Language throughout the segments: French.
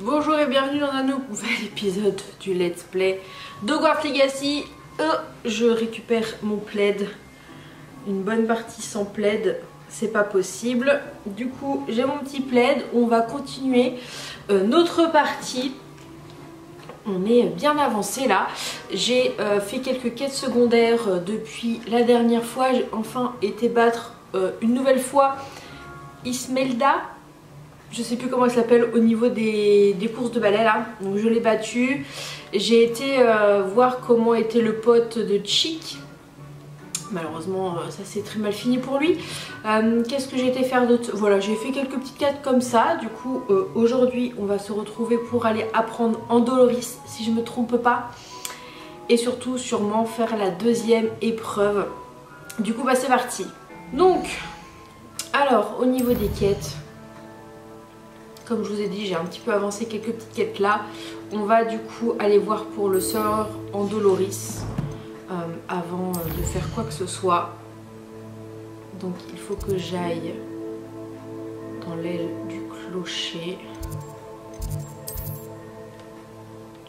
Bonjour et bienvenue dans un nouvel épisode du Let's Play d'Hogwarts Legacy. Je récupère mon plaid. Une bonne partie sans plaid, c'est pas possible. Du coup, j'ai mon petit plaid. On va continuer notre partie. On est bien avancé là. J'ai fait quelques quêtes secondaires depuis la dernière fois. J'ai enfin été battre une nouvelle fois Ismelda. Je sais plus comment elle s'appelle au niveau des courses de balai là. Donc je l'ai battue. J'ai été voir comment était le pote de Chick. Malheureusement ça s'est très mal fini pour lui. Qu'est-ce que j'ai été faire d'autre? Voilà, j'ai fait quelques petites quêtes comme ça. Du coup aujourd'hui on va se retrouver pour aller apprendre Andoloris si je me trompe pas. Et surtout sûrement faire la deuxième épreuve. Du coup bah c'est parti. Donc alors au niveau des quêtes, comme je vous ai dit, j'ai un petit peu avancé quelques petites quêtes là. On va du coup aller voir pour le sort Andoloris avant de faire quoi que ce soit. Donc il faut que j'aille dans l'aile du clocher.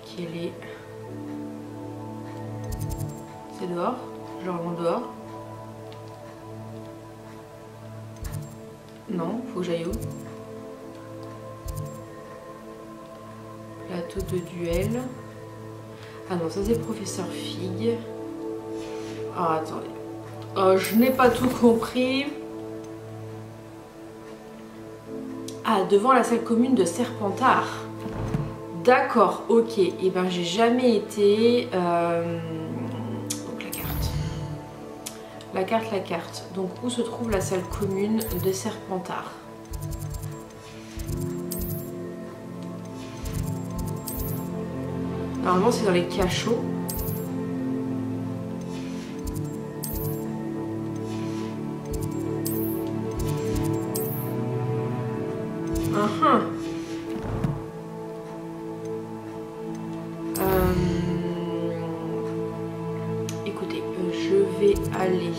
Qu'elle est... C'est dehors? Genre en dehors? Non, faut que j'aille où? Plateau de duel. Ah non, ça c'est professeur Fig. Ah attendez. Oh, je n'ai pas tout compris. Ah, devant la salle commune de Serpentard. D'accord, ok. Et ben j'ai jamais été... Donc la carte. La carte. Donc où se trouve la salle commune de Serpentard? Normalement c'est dans les cachots. Écoutez, je vais aller...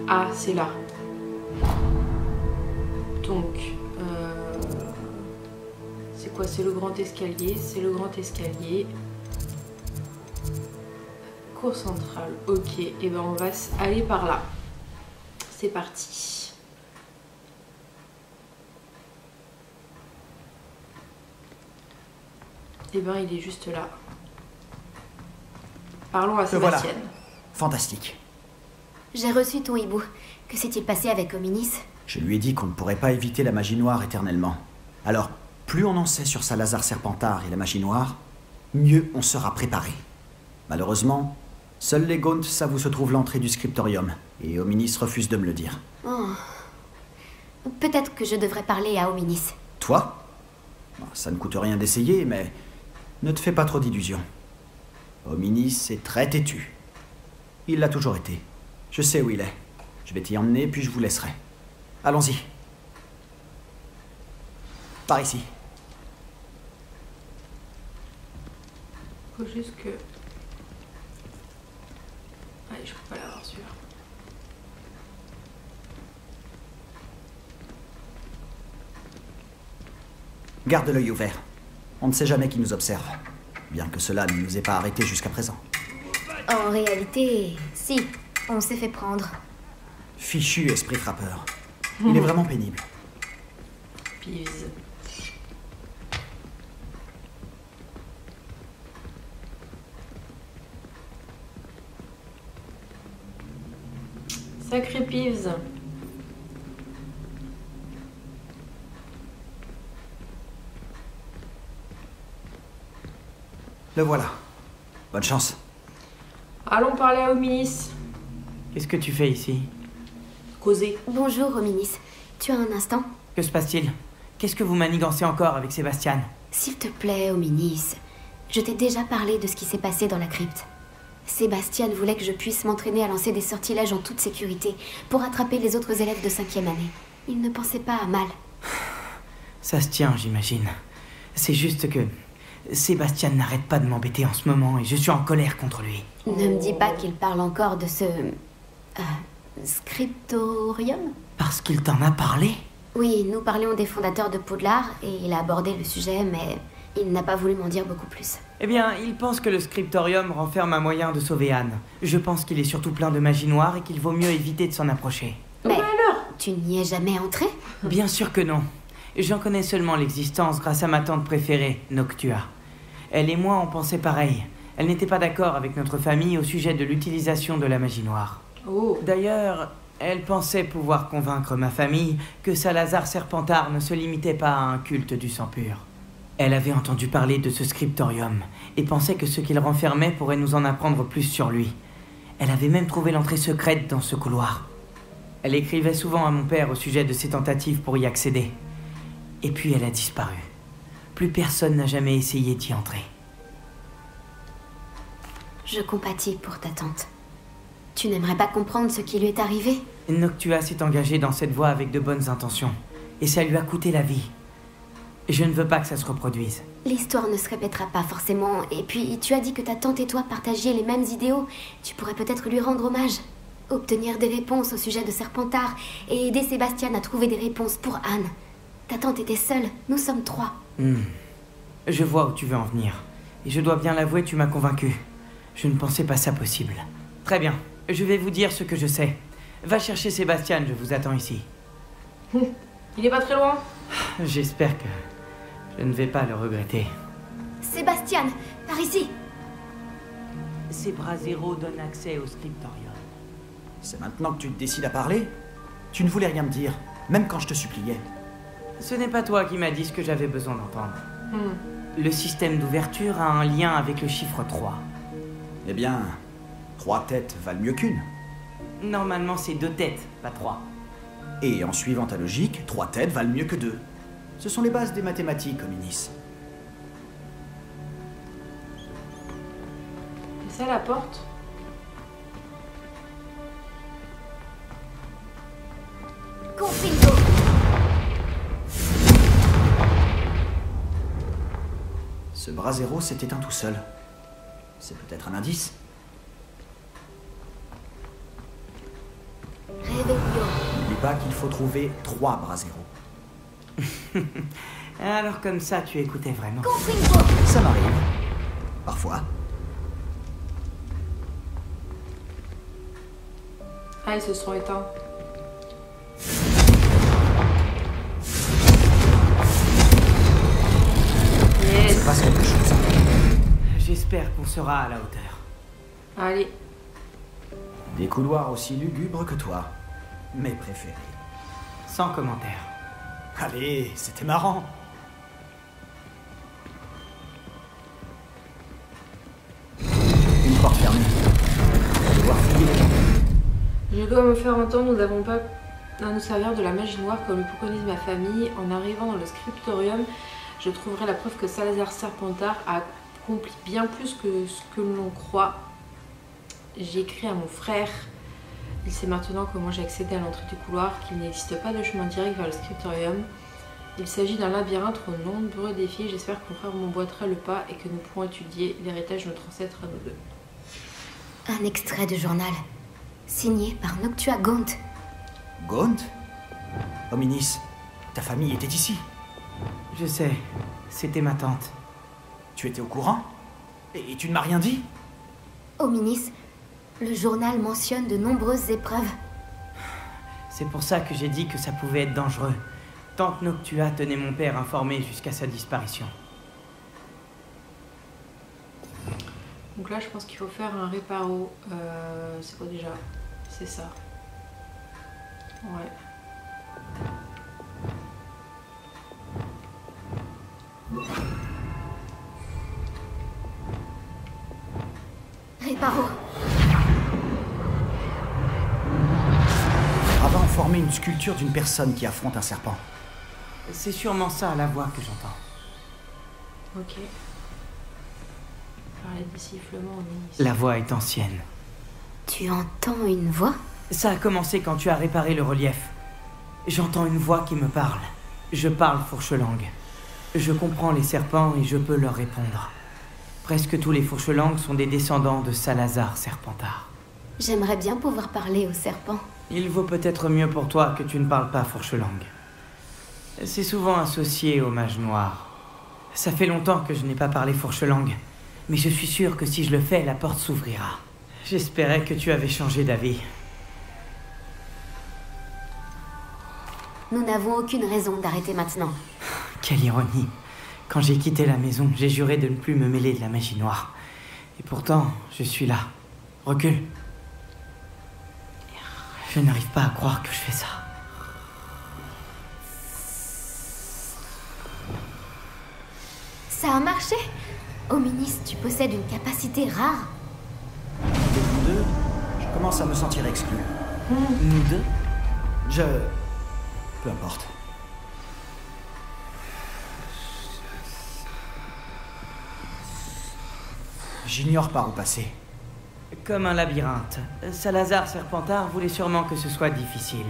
Ah, c'est là. Donc... c'est quoi? C'est le grand escalier. C'est le grand escalier. Cour centrale. Ok, et ben on va aller par là. C'est parti. Et ben il est juste là. Parlons à Sébastien. Voilà. Fantastique. J'ai reçu ton hibou. Que s'est-il passé avec Hominis? Je lui ai dit qu'on ne pourrait pas éviter la magie noire éternellement. Alors, plus on en sait sur Salazar Serpentard et la magie noire, mieux on sera préparé. Malheureusement, seuls les Gaunt savent où se trouve l'entrée du scriptorium, et Hominis refuse de me le dire. Oh. Peut-être que je devrais parler à Hominis. Toi? Ça ne coûte rien d'essayer, mais ne te fais pas trop d'illusions. Hominis est très têtu. Il l'a toujours été. Je sais où il est. Je vais t'y emmener, puis je vous laisserai. Allons-y. Par ici. Faut juste que... Allez, je peux pas l'avoir celui-là. Garde l'œil ouvert. On ne sait jamais qui nous observe. Bien que cela ne nous ait pas arrêtés jusqu'à présent. En réalité, si. On s'est fait prendre. Fichu esprit frappeur. Il est vraiment pénible. Peeves. Sacré Peeves. Le voilà. Bonne chance. Allons parler à Hominis. Qu'est-ce que tu fais ici? Causer. Bonjour, Hominis. Tu as un instant? Que se passe-t-il? Qu'est-ce que vous manigancez encore avec Sébastien? S'il te plaît, Hominis. Je t'ai déjà parlé de ce qui s'est passé dans la crypte. Sébastien voulait que je puisse m'entraîner à lancer des sortilèges en toute sécurité pour attraper les autres élèves de 5e année. Il ne pensait pas à mal. Ça se tient, j'imagine. C'est juste que Sébastien n'arrête pas de m'embêter en ce moment et je suis en colère contre lui. Ne me dis pas qu'il parle encore de ce... scriptorium? Parce qu'il t'en a parlé? Oui, nous parlions des fondateurs de Poudlard et il a abordé le sujet, mais il n'a pas voulu m'en dire beaucoup plus. Eh bien, il pense que le scriptorium renferme un moyen de sauver Anne. Je pense qu'il est surtout plein de magie noire et qu'il vaut mieux éviter de s'en approcher. Mais alors? tu n'y es jamais entré? Bien sûr que non. J'en connais seulement l'existence grâce à ma tante préférée, Noctua. Elle et moi, on pensait pareil. Elle n'était pas d'accord avec notre famille au sujet de l'utilisation de la magie noire. Oh. D'ailleurs, elle pensait pouvoir convaincre ma famille que Salazar Serpentard ne se limitait pas à un culte du sang pur. Elle avait entendu parler de ce scriptorium et pensait que ce qu'il renfermait pourrait nous en apprendre plus sur lui. Elle avait même trouvé l'entrée secrète dans ce couloir. Elle écrivait souvent à mon père au sujet de ses tentatives pour y accéder. Et puis elle a disparu. Plus personne n'a jamais essayé d'y entrer. Je compatis pour ta tante. Tu n'aimerais pas comprendre ce qui lui est arrivé? Noctua s'est engagée dans cette voie avec de bonnes intentions. Et ça lui a coûté la vie. Je ne veux pas que ça se reproduise. L'histoire ne se répétera pas forcément. Et puis, tu as dit que ta tante et toi partagiez les mêmes idéaux. Tu pourrais peut-être lui rendre hommage. Obtenir des réponses au sujet de Serpentard et aider Sébastien à trouver des réponses pour Anne. Ta tante était seule, nous sommes 3. Je vois où tu veux en venir. Et je dois bien l'avouer, tu m'as convaincu. Je ne pensais pas ça possible. Très bien, je vais vous dire ce que je sais. Va chercher Sébastien, je vous attends ici. Il est pas très loin? J'espère que je ne vais pas le regretter. Sébastien, par ici! Ces bras zéro donnent accès au scriptorium. C'est maintenant que tu te décides à parler? Tu ne voulais rien me dire, même quand je te suppliais. Ce n'est pas toi qui m'as dit ce que j'avais besoin d'entendre. Le système d'ouverture a un lien avec le chiffre 3. Eh bien, 3 têtes valent mieux qu'une. Normalement, c'est 2 têtes, pas 3. Et en suivant ta logique, 3 têtes valent mieux que 2. Ce sont les bases des mathématiques, Hominis. C'est ça la porte? Confringo! Ce bras zéro s'est éteint tout seul. C'est peut-être un indice. Réveillon. N'oublie pas qu'il faut trouver 3 bras zéro. Alors comme ça, tu écoutais vraiment. Confringo! Ça m'arrive. Parfois. Ah, ils se sont éteints. Yes. C'est pas quelque chose. J'espère qu'on sera à la hauteur. Allez. Des couloirs aussi lugubres que toi. Mes préférés. Sans commentaire. Allez, c'était marrant. Une porte fermée. On va devoir fouiller les gens. Je dois me faire entendre, nous n'avons pas à nous servir de la magie noire comme le préconise ma famille. En arrivant dans le scriptorium, je trouverai la preuve que Salazar Serpentard a accompli bien plus que ce que l'on croit. J'ai écrit à mon frère. Il sait maintenant comment j'ai accédé à l'entrée du couloir, qu'il n'existe pas de chemin direct vers le scriptorium. Il s'agit d'un labyrinthe aux nombreux défis. J'espère que mon frère m'emboîtera le pas et que nous pourrons étudier l'héritage de notre ancêtre à nous deux. Un extrait de journal, signé par Noctua Gaunt. Gaunt? Hominis, ta famille était ici. Je sais, c'était ma tante. Tu étais au courant? Et tu ne m'as rien dit? Hominis, le journal mentionne de nombreuses épreuves. C'est pour ça que j'ai dit que ça pouvait être dangereux. Tante Noctua tenait mon père informé jusqu'à sa disparition. Donc là, je pense qu'il faut faire un réparo. C'est quoi déjà? C'est ça. Ouais. Réparo. Rabat en formé une sculpture d'une personne qui affronte un serpent. C'est sûrement ça la voix que j'entends. Ok. Parler des sifflements en ministre. La voix est ancienne. Tu entends une voix? Ça a commencé quand tu as réparé le relief. J'entends une voix qui me parle. Je parle fourche-langue. Je comprends les serpents et je peux leur répondre. Presque tous les fourche-langues sont des descendants de Salazar Serpentard. J'aimerais bien pouvoir parler aux serpents. Il vaut peut-être mieux pour toi que tu ne parles pas fourche-langue. C'est souvent associé au mage noir. Ça fait longtemps que je n'ai pas parlé fourche-langue, mais je suis sûr que si je le fais, la porte s'ouvrira. J'espérais que tu avais changé d'avis. Nous n'avons aucune raison d'arrêter maintenant. Quelle ironie. Quand j'ai quitté la maison, j'ai juré de ne plus me mêler de la magie noire. Et pourtant, je suis là. Recule. Je n'arrive pas à croire que je fais ça. Ça a marché. Hominis, tu possèdes une capacité rare. De vous deux, je commence à me sentir exclu. Nous deux? Peu importe. J'ignore par où passer. Comme un labyrinthe. Salazar Serpentard voulait sûrement que ce soit difficile.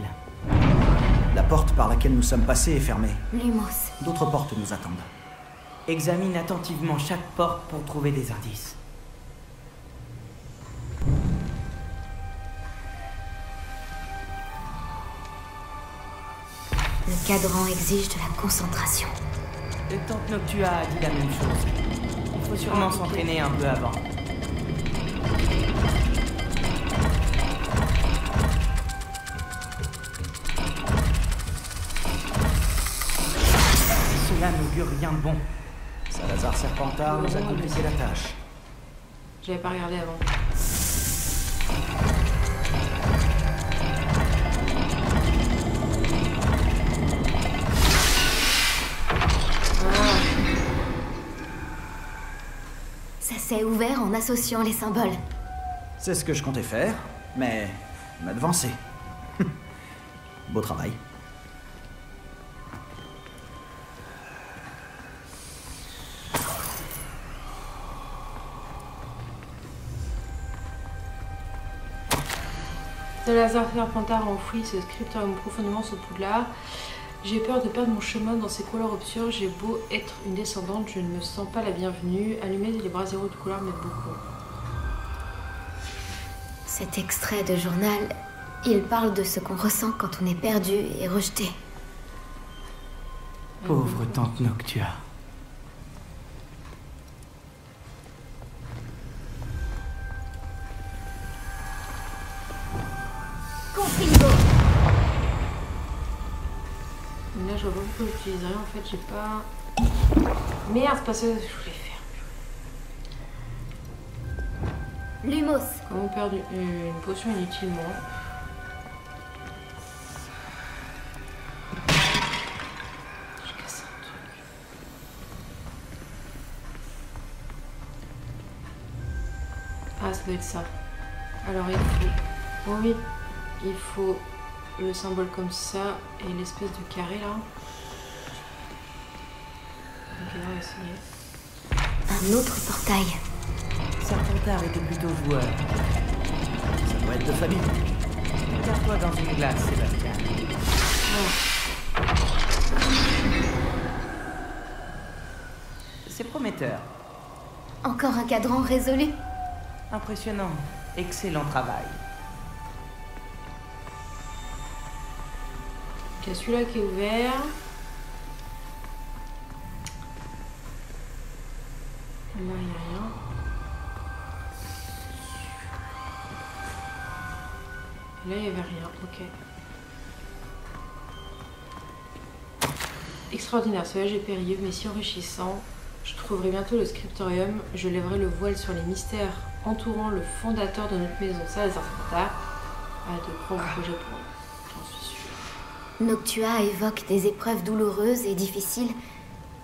La porte par laquelle nous sommes passés est fermée. Lumos. D'autres portes nous attendent. Examine attentivement chaque porte pour trouver des indices. Le cadran exige de la concentration. Tante Noctua a dit la même chose. Il faut sûrement s'entraîner un peu avant. Cela n'augure rien de bon. Salazar Serpentard nous a compliqué la tâche. J'avais pas regardé avant. Ça s'est ouvert en associant les symboles. C'est ce que je comptais faire, mais m'avancer. Beau travail. Salazar Serpentard enfoui ce scriptorium profondément sous Poudlard. J'ai peur de perdre mon chemin dans ces couloirs obscurs. J'ai beau être une descendante, je ne me sens pas la bienvenue. Allumer les bras zéro du couloir m'aide beaucoup. Cet extrait de journal, il parle de ce qu'on ressent quand on est perdu et rejeté. Pauvre tante Noctua. Confringo. Là, je vois pas pourquoi j'utiliserais. En fait, j'ai pas. Merde, c'est pas ça que je voulais faire. Lumos. Comment perdre une potion inutilement? Je casse un truc. Ah, ça doit être ça. Alors, il faut. Oh oui, il faut le symbole comme ça et l'espèce de carré là. Ok, on va essayer. Un autre portail. Serpentard était plutôt joueur. Ça doit être de famille. Regarde-toi dans une glace, Sébastien. C'est prometteur. Encore un cadran résolu. Impressionnant. Excellent travail. Ok, celui-là qui est ouvert. Là, il n'y a rien. Et là, il n'y avait rien. Ok. Extraordinaire, ce voyage est périlleux, mais si enrichissant. Je trouverai bientôt le scriptorium. Je lèverai le voile sur les mystères entourant le fondateur de notre maison, Salazar Serpentard. Ah, de grands projets pour moi. J'en suis sûre. Noctua évoque des épreuves douloureuses et difficiles,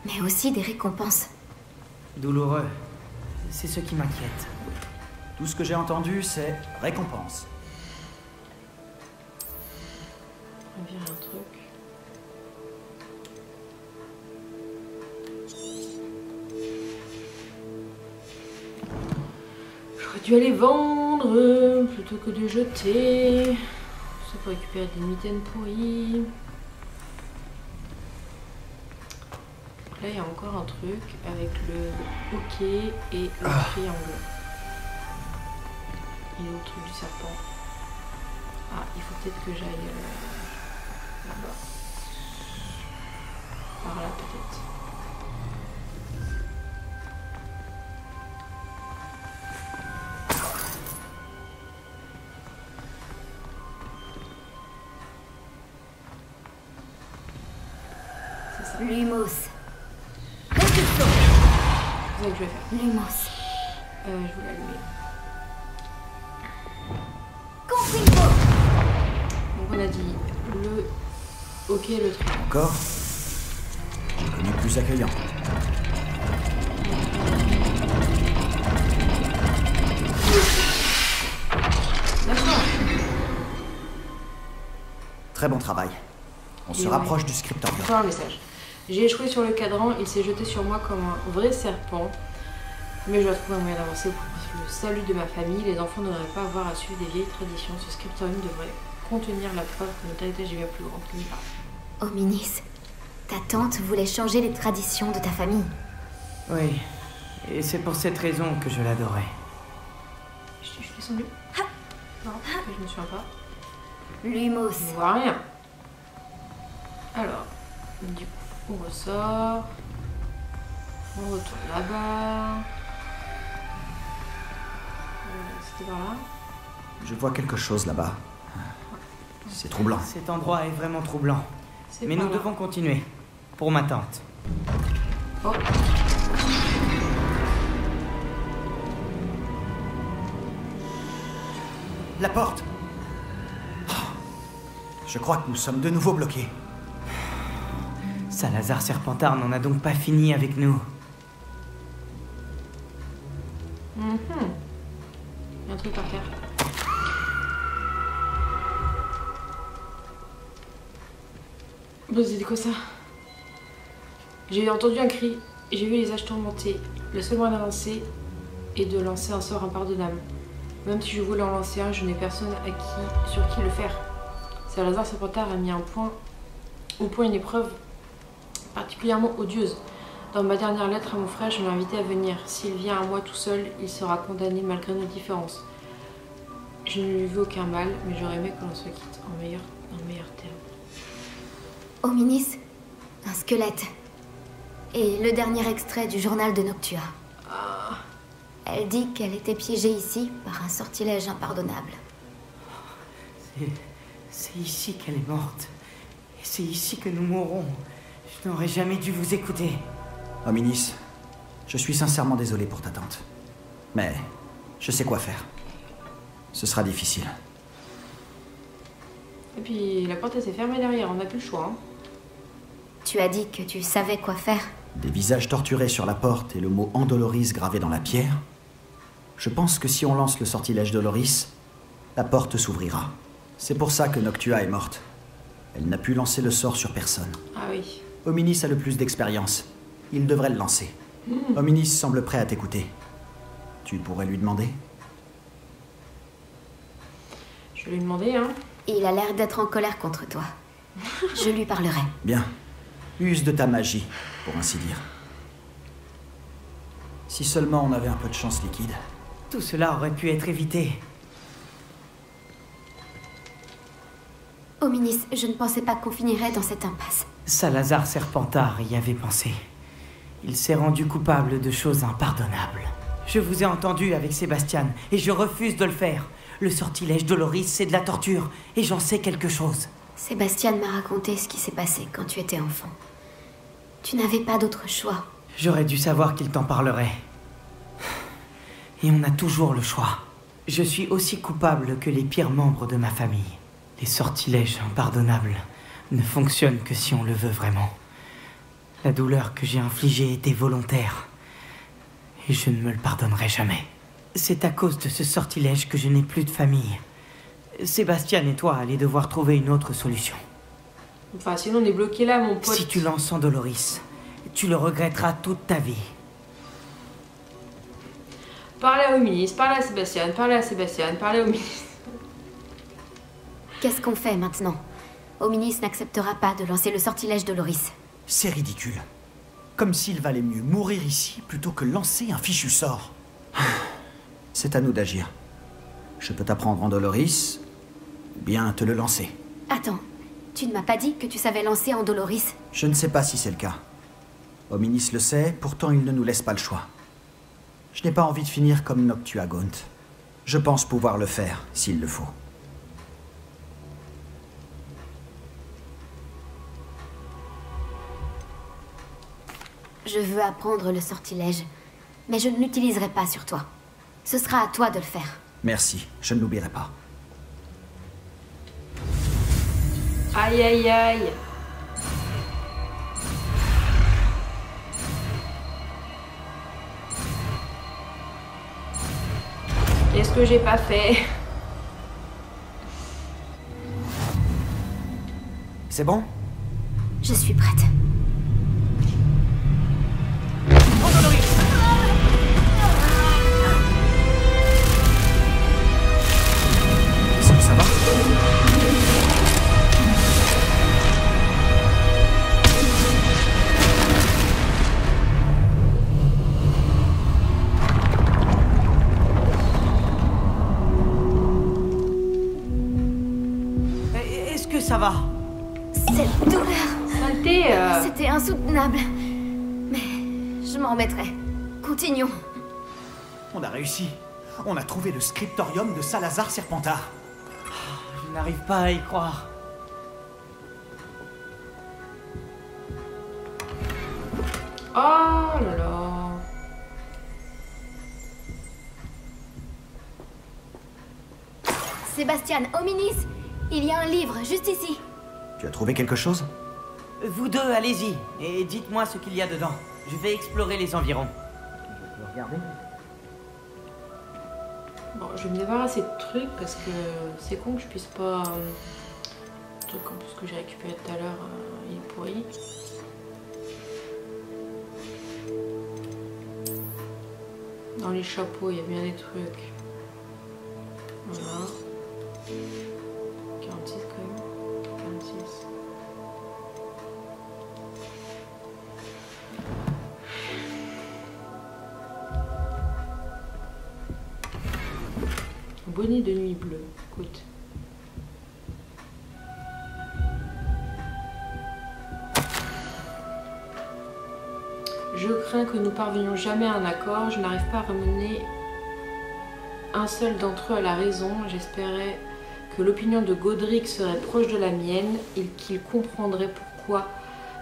mais aussi des récompenses. Douloureux. C'est ce qui m'inquiète. Tout ce que j'ai entendu, c'est récompense. On va virer un truc. J'aurais dû aller vendre plutôt que de jeter. Ça pour récupérer des mitaines pourries. Là, il y a encore un truc avec le hockey et le triangle. Il est où le truc du serpent? Ah, il faut peut-être que j'aille là-bas. peut-être. C'est ça. Lumos. C'est ça que je vais faire. Lumos. Je voulais allumer. Confringo. Donc on a dit le... Ok, le truc. Encore? Je connais plus accueillant. D'accord. Très bon travail. On se Et rapproche du scriptorium. Encore un message. J'ai échoué sur le cadran, il s'est jeté sur moi comme un vrai serpent. Mais je dois trouver un moyen d'avancer pour le salut de ma famille. Les enfants ne devraient pas avoir à suivre des vieilles traditions. Ce scriptorium devrait contenir la preuve que notre héritage est bien plus grand que mes parents. Ominis, ta tante voulait changer les traditions de ta famille. Oui, et c'est pour cette raison que je l'adorais. Je suis descendue. Non, je me souviens pas. Lumos. Je ne vois rien. Alors, du coup, on ressort. On retourne là-bas. C'était par là. Je vois quelque chose là-bas. C'est troublant. Cet endroit est vraiment troublant. C'est Mais par nous là. devons continuer. Pour ma tante. Oh. La porte! Oh. Je crois que nous sommes de nouveau bloqués. Salazar Serpentard n'en a donc pas fini avec nous. Il y a un truc par terre. Bon, c'était quoi ça? J'ai entendu un cri, j'ai vu les âges tourmentés. Le seul moyen d'avancer est de lancer un sort impardonnable. Même si je voulais en lancer un, je n'ai personne sur qui le faire. Salazar Serpentard a mis au point une épreuve particulièrement odieuse. Dans ma dernière lettre à mon frère, je l'ai invité à venir. S'il vient à moi tout seul, il sera condamné malgré nos différences. Je ne lui veux aucun mal, mais j'aurais aimé que l'on se quitte en meilleur terme. Ominis, un squelette. Et le dernier extrait du journal de Noctua. Elle dit qu'elle était piégée ici par un sortilège impardonnable. C'est ici qu'elle est morte. Et c'est ici que nous mourrons. Je n'aurais jamais dû vous écouter. Ominis, je suis sincèrement désolé pour ta tante. Mais je sais quoi faire. Ce sera difficile. Et puis la porte elle s'est fermée derrière, on n'a plus le choix. Hein. Tu as dit que tu savais quoi faire. Des visages torturés sur la porte et le mot Andoloris gravé dans la pierre. Je pense que si on lance le sortilège Doloris, la porte s'ouvrira. C'est pour ça que Noctua est morte. Elle n'a pu lancer le sort sur personne. Ah oui. Ominis a le plus d'expérience. Il devrait le lancer. Ominis semble prêt à t'écouter. Tu pourrais lui demander? Je vais lui demander, hein. Il a l'air d'être en colère contre toi. Je lui parlerai. Bien. Use de ta magie, pour ainsi dire. Si seulement on avait un peu de chance liquide. Tout cela aurait pu être évité. Ominis, je ne pensais pas qu'on finirait dans cette impasse. Salazar Serpentard y avait pensé. Il s'est rendu coupable de choses impardonnables. Je vous ai entendu avec Sébastien, et je refuse de le faire. Le sortilège Doloris, c'est de la torture, et j'en sais quelque chose. Sébastien m'a raconté ce qui s'est passé quand tu étais enfant. Tu n'avais pas d'autre choix. J'aurais dû savoir qu'il t'en parlerait. Et on a toujours le choix. Je suis aussi coupable que les pires membres de ma famille. Les sortilèges impardonnables ne fonctionnent que si on le veut vraiment. La douleur que j'ai infligée était volontaire. Et je ne me le pardonnerai jamais. C'est à cause de ce sortilège que je n'ai plus de famille. Sébastien et toi allez devoir trouver une autre solution. Enfin, sinon on est bloqué là, mon pote. Si tu lances Andoloris, tu le regretteras toute ta vie. Parlez à Ominis, parlez à Sébastien, parlez à Sébastien, parlez à Ominis. Qu'est-ce qu'on fait maintenant? Ominis n'acceptera pas de lancer le sortilège Doloris. C'est ridicule. Comme s'il valait mieux mourir ici plutôt que lancer un fichu sort. C'est à nous d'agir. Je peux t'apprendre Andoloris, ou bien te le lancer. Attends, tu ne m'as pas dit que tu savais lancer Andoloris? Je ne sais pas si c'est le cas. Hominis le sait, pourtant il ne nous laisse pas le choix. Je n'ai pas envie de finir comme Noctua Gaunt. Je pense pouvoir le faire, s'il le faut. Je veux apprendre le sortilège, mais je ne l'utiliserai pas sur toi. Ce sera à toi de le faire. Merci, je ne l'oublierai pas. Aïe aïe aïe. Qu'est-ce que j'ai pas fait? C'est bon? Je suis prête. Est-ce que ça va? Est-ce que ça va? Cette douleur, Saleté, c'était insoutenable. Mais je m'en remettrai. Continuons. On a réussi. On a trouvé le scriptorium de Salazar Serpentard. Je n'arrive pas à y croire. Oh là là. Sébastien, Hominis, il y a un livre juste ici. Tu as trouvé quelque chose? Vous deux, allez-y, et dites-moi ce qu'il y a dedans. Je vais explorer les environs. Je peux regarder? Bon, je vais me débarrasser de trucs parce que c'est con que je puisse pas. Le truc en plus que j'ai récupéré tout à l'heure, il est pourri. Dans les chapeaux, il y a bien des trucs. Voilà. 46 quand même. 46. Bonnet de nuit bleu. Écoute. Je crains que nous parvenions jamais à un accord. Je n'arrive pas à ramener un seul d'entre eux à la raison. J'espérais que l'opinion de Godric serait proche de la mienne et qu'il comprendrait pourquoi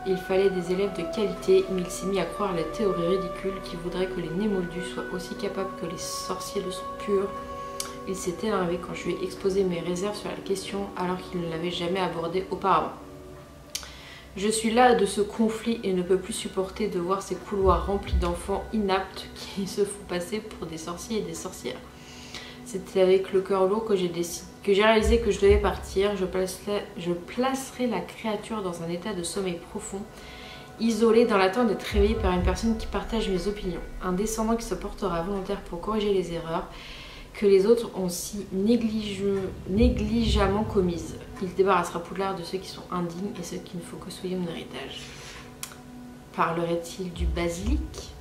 il fallait des élèves de qualité, mais il s'est mis à croire les théories ridicules qui voudraient que les Némoldus soient aussi capables que les sorciers de sang pur. Il s'est énervé quand je lui ai exposé mes réserves sur la question alors qu'il ne l'avait jamais abordée auparavant. Je suis là de ce conflit et ne peux plus supporter de voir ces couloirs remplis d'enfants inaptes qui se font passer pour des sorciers et des sorcières. C'était avec le cœur lourd que j'ai réalisé que je devais partir. Je placerai la créature dans un état de sommeil profond, isolé dans l'attente d'être réveillé par une personne qui partage mes opinions. Un descendant qui se portera volontaire pour corriger les erreurs que les autres ont si négligemment commises. Il débarrassera Poudlard de ceux qui sont indignes et ceux qui ne font que souiller mon héritage. Parlerait-il du basilic?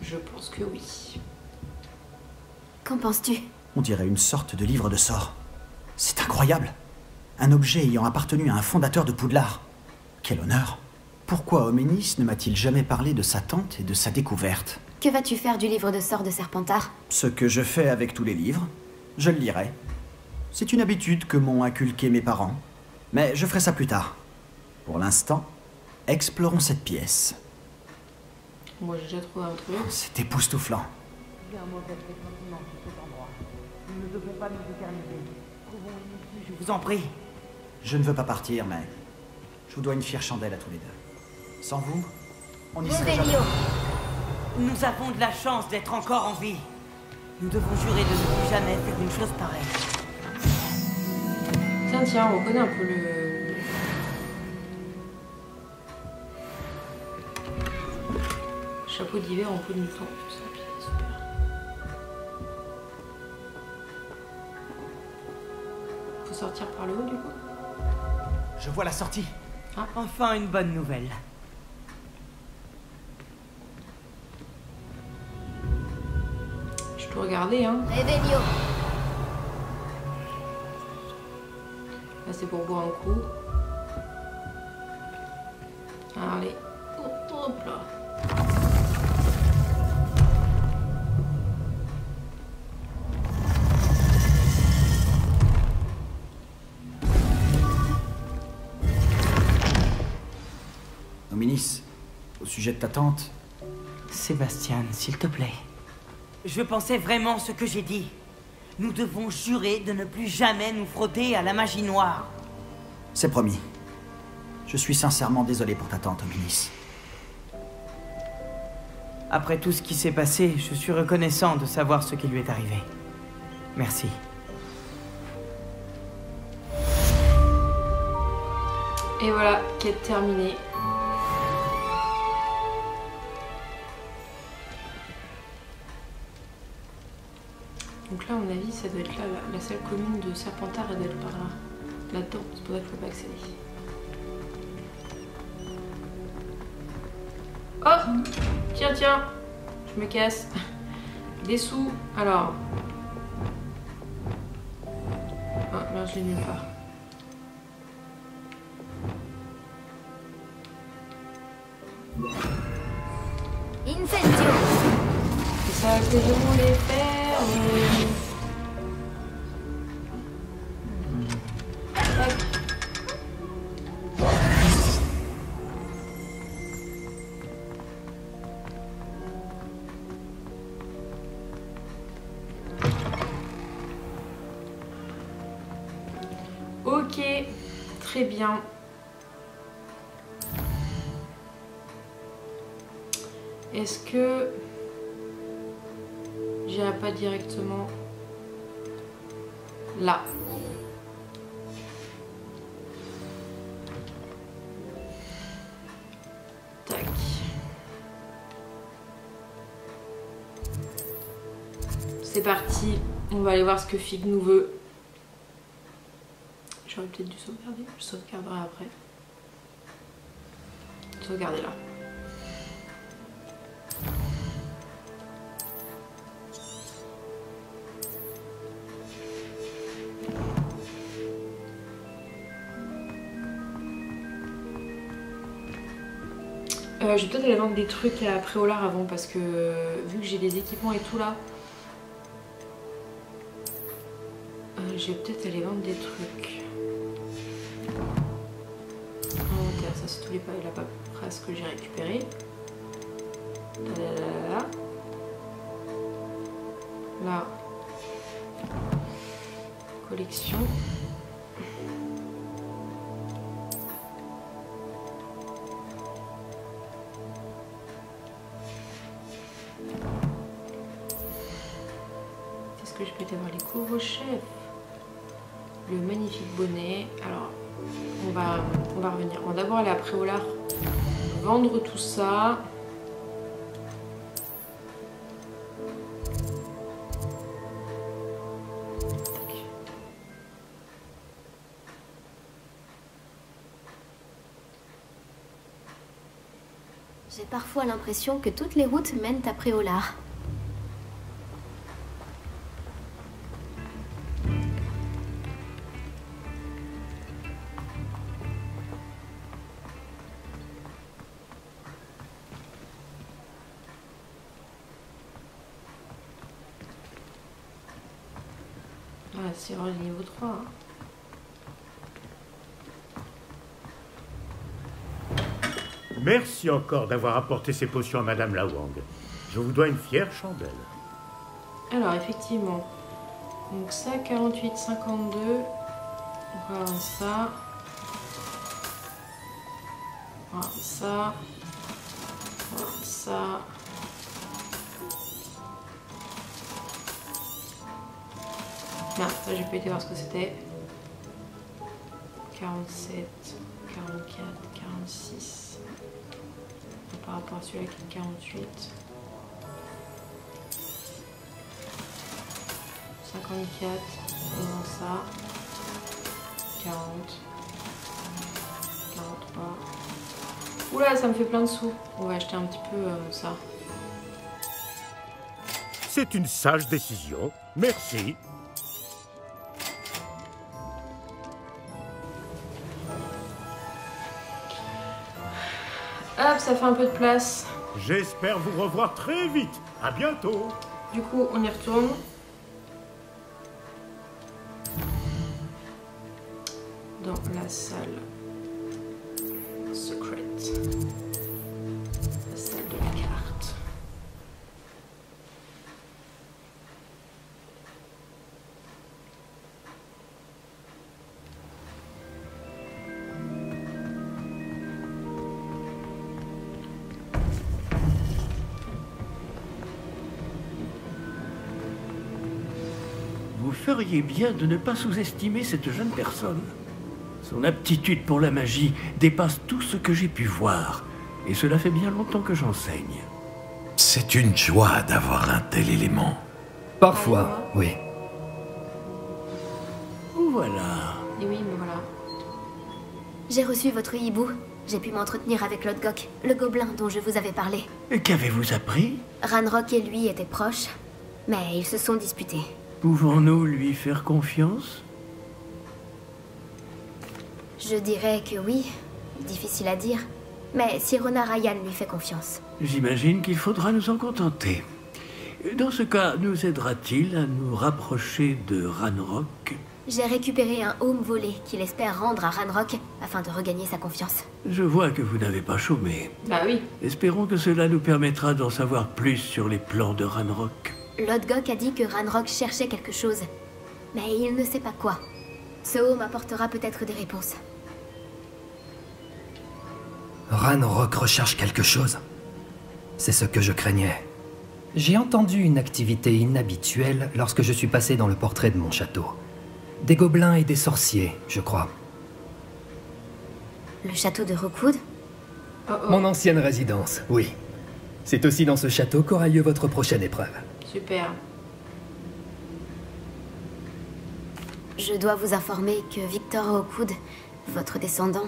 Je pense que oui. Qu'en penses-tu? On dirait une sorte de livre de sorts. C'est incroyable. Un objet ayant appartenu à un fondateur de Poudlard. Quel honneur. Pourquoi Hominis ne m'a-t-il jamais parlé de sa tante et de sa découverte? Que vas-tu faire du livre de sorts de Serpentard? Ce que je fais avec tous les livres, je le lirai. C'est une habitude que m'ont inculqué mes parents. Mais je ferai ça plus tard. Pour l'instant, explorons cette pièce. Moi j'ai déjà trouvé un truc. C'est époustouflant. J'ai un mauvais pressentiment pour cet endroit. Nous ne devons pas nous éterniser. Trouvons une issue, je vous en prie. Je ne veux pas partir, mais je vous dois une fière chandelle à tous les deux. Sans vous, on n'y serait jamais. Revelio. Nous avons de la chance d'être encore en vie. Nous devons jurer de ne plus jamais faire une chose pareille. Tiens, on connaît un peu le... Chapeau d'hiver en peau de mouton. Super. Faut sortir par le haut du coup? Je vois la sortie. Enfin une bonne nouvelle. Je peux regarder hein. Revelio. Là c'est pour boire un coup. Allez. Oh, Hop là. Dominis, au sujet de ta tante... Sébastien, s'il te plaît. Je pensais vraiment ce que j'ai dit. Nous devons jurer de ne plus jamais nous frotter à la magie noire. C'est promis. Je suis sincèrement désolé pour ta tante, Dominis. Après tout ce qui s'est passé, je suis reconnaissant de savoir ce qui lui est arrivé. Merci. Et voilà, quête terminée. Donc là, à mon avis, ça doit être là, la salle commune de Serpentard, elle doit être par là. Là-dedans, c'est pour ça que je peux pas accéder. Oh! Tiens, tiens! Je me casse. Des sous. Alors. Ah, merde, je l'ai nulle part. Incendio! C'est ça que je voulais faire. Tac. Ok, très bien. Est-ce que j'irai pas directement là? Tac. C'est parti. On va aller voir ce que Fig nous veut. J'aurais peut-être dû sauvegarder. Je sauvegarderai après. Sauvegarder là. Je vais peut-être aller vendre des trucs à Préolard avant parce que vu que j'ai des équipements et tout là, je vais peut-être aller vendre des trucs. Inventaire, ça c'est tous la paperasse que j'ai récupéré. Là, collection. Est-ce que je peux aller voir les couvre-chefs? Le magnifique bonnet. Alors, on va revenir. On va d'abord aller à Préolard, vendre tout ça. J'ai parfois l'impression que toutes les routes mènent à Préolard. Ah, c'est vraiment le niveau 3. Hein. Merci encore d'avoir apporté ces potions à Madame Lawang. Je vous dois une fière chandelle. Alors, effectivement. Donc ça, 48, 52. On va avoir ça. Voilà, ça. Voilà, ça. Non, ça j'ai pas été voir ce que c'était. 47, 44, 46. Par rapport à celui-là qui est 48. 54, et non ça. 40. 43. Oula, ça me fait plein de sous. On va acheter un petit peu ça. C'est une sage décision. Merci. Hop, ça fait un peu de place. J'espère vous revoir très vite. À bientôt. Du coup, on y retourne. Dans la salle secrète. La salle de la carte. Vous feriez bien de ne pas sous-estimer cette jeune personne. Son aptitude pour la magie dépasse tout ce que j'ai pu voir, et cela fait bien longtemps que j'enseigne. C'est une joie d'avoir un tel élément. Parfois, oui. Voilà. Et oui, mais voilà. J'ai reçu votre hibou. J'ai pu m'entretenir avec Lodgok, le gobelin dont je vous avais parlé. Et qu'avez-vous appris? Ranrock et lui étaient proches, mais ils se sont disputés. Pouvons-nous lui faire confiance? Je dirais que oui. Difficile à dire. Mais Sirona Ryan lui fait confiance. J'imagine qu'il faudra nous en contenter. Dans ce cas, nous aidera-t-il à nous rapprocher de Ranrock? J'ai récupéré un home volé qu'il espère rendre à Ranrock afin de regagner sa confiance. Je vois que vous n'avez pas chômé. Bah oui. Espérons que cela nous permettra d'en savoir plus sur les plans de Ranrock. Lodgok a dit que Ranrock cherchait quelque chose, mais il ne sait pas quoi. Ce home apportera peut-être des réponses. Ranrock recherche quelque chose. C'est ce que je craignais. J'ai entendu une activité inhabituelle lorsque je suis passé dans le portrait de mon château. Des gobelins et des sorciers, je crois. Le château de Rookwood? Oh oh. Mon ancienne résidence, oui. C'est aussi dans ce château qu'aura lieu votre prochaine épreuve. Super. Je dois vous informer que Victor Rookwood, votre descendant,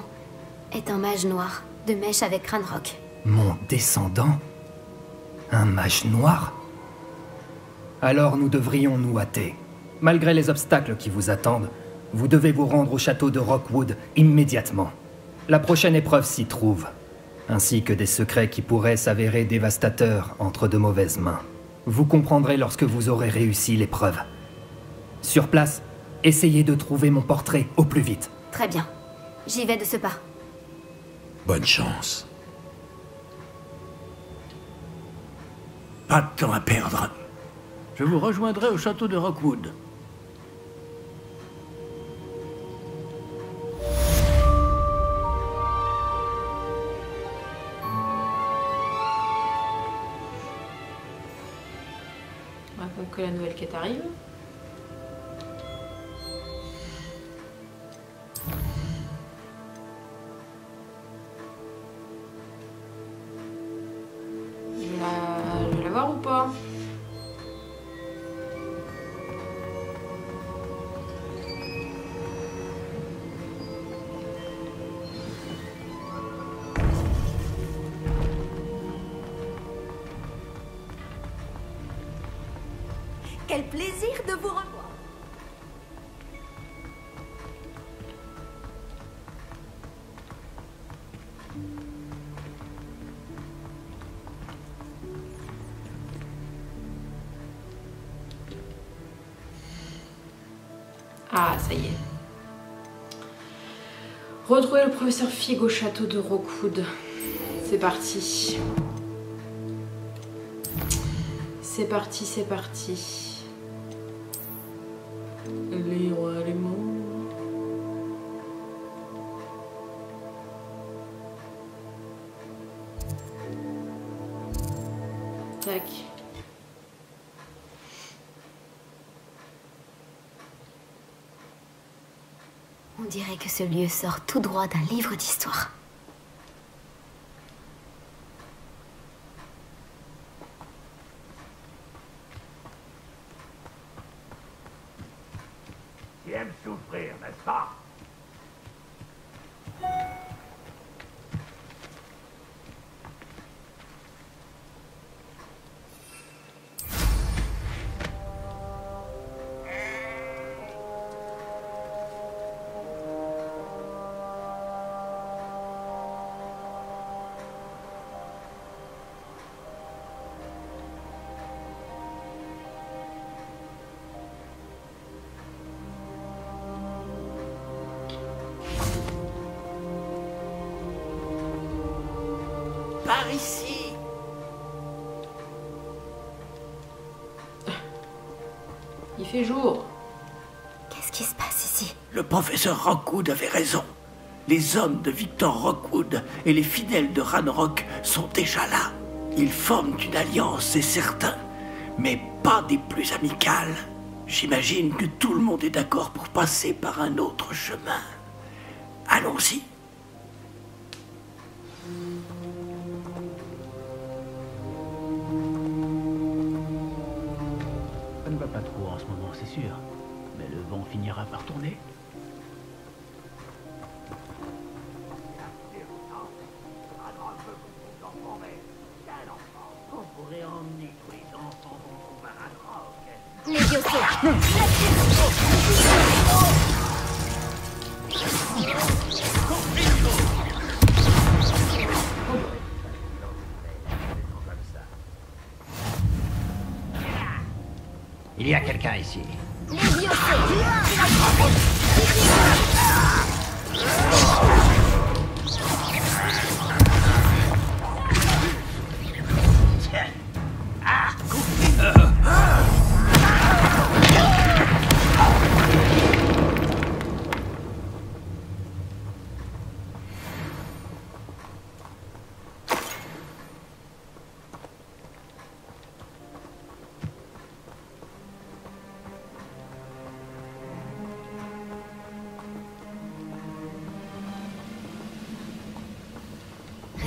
est un mage noir, de mèche avec Ranrock. Mon descendant? Un mage noir? Alors nous devrions nous hâter. Malgré les obstacles qui vous attendent, vous devez vous rendre au château de Rookwood immédiatement. La prochaine épreuve s'y trouve, ainsi que des secrets qui pourraient s'avérer dévastateurs entre de mauvaises mains. Vous comprendrez lorsque vous aurez réussi l'épreuve. Sur place, essayez de trouver mon portrait au plus vite. Très bien. J'y vais de ce pas. Bonne chance. Pas de temps à perdre. Je vous rejoindrai au château de Rookwood. On va attendre que la nouvelle quête arrive. Je vais la voir ou pas? Quel plaisir de vous revoir. Ah, ça y est. Retrouver le professeur Fig au château de Rookwood. C'est parti. C'est parti, c'est parti. Les rois, les monts. Tac. On dirait que ce lieu sort tout droit d'un livre d'histoire. Tu aimes souffrir, n'est-ce pas? Par ici. Il fait jour. Qu'est-ce qui se passe ici? Le professeur Rockwood avait raison. Les hommes de Victor Rockwood et les fidèles de Ranrock sont déjà là. Ils forment une alliance, c'est certain, mais pas des plus amicales. J'imagine que tout le monde est d'accord pour passer par un autre chemin. Allons-y. Ça ne va pas trop en ce moment, c'est sûr. Mais le vent finira par tourner. On pourrait emmener tous les enfants qu'on trouve à Ranrock. Les diocèses! Il y a quelqu'un ici. Les diocèses!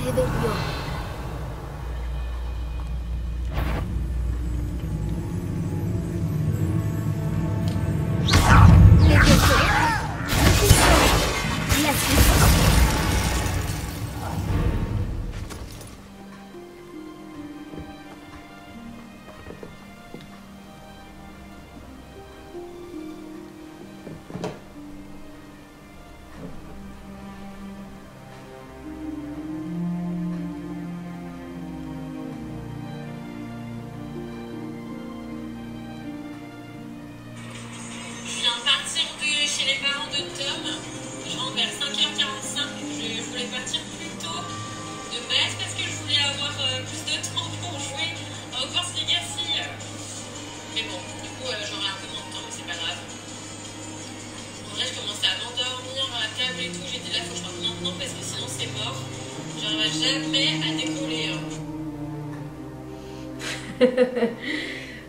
Réveillon. Les diocèses! La suite. Je viens de partir chez les parents de Tom. Je rentre vers 5h45. Je voulais partir plus tôt de base parce que je voulais avoir plus de temps pour jouer à Hogwarts Legacy. Mais bon, du coup, j'aurai un peu moins de temps, mais c'est pas grave. En vrai, je commençais à m'endormir à la table et tout. J'ai dit là, faut que je parte maintenant parce que sinon c'est mort. J'arriverai jamais à décoller.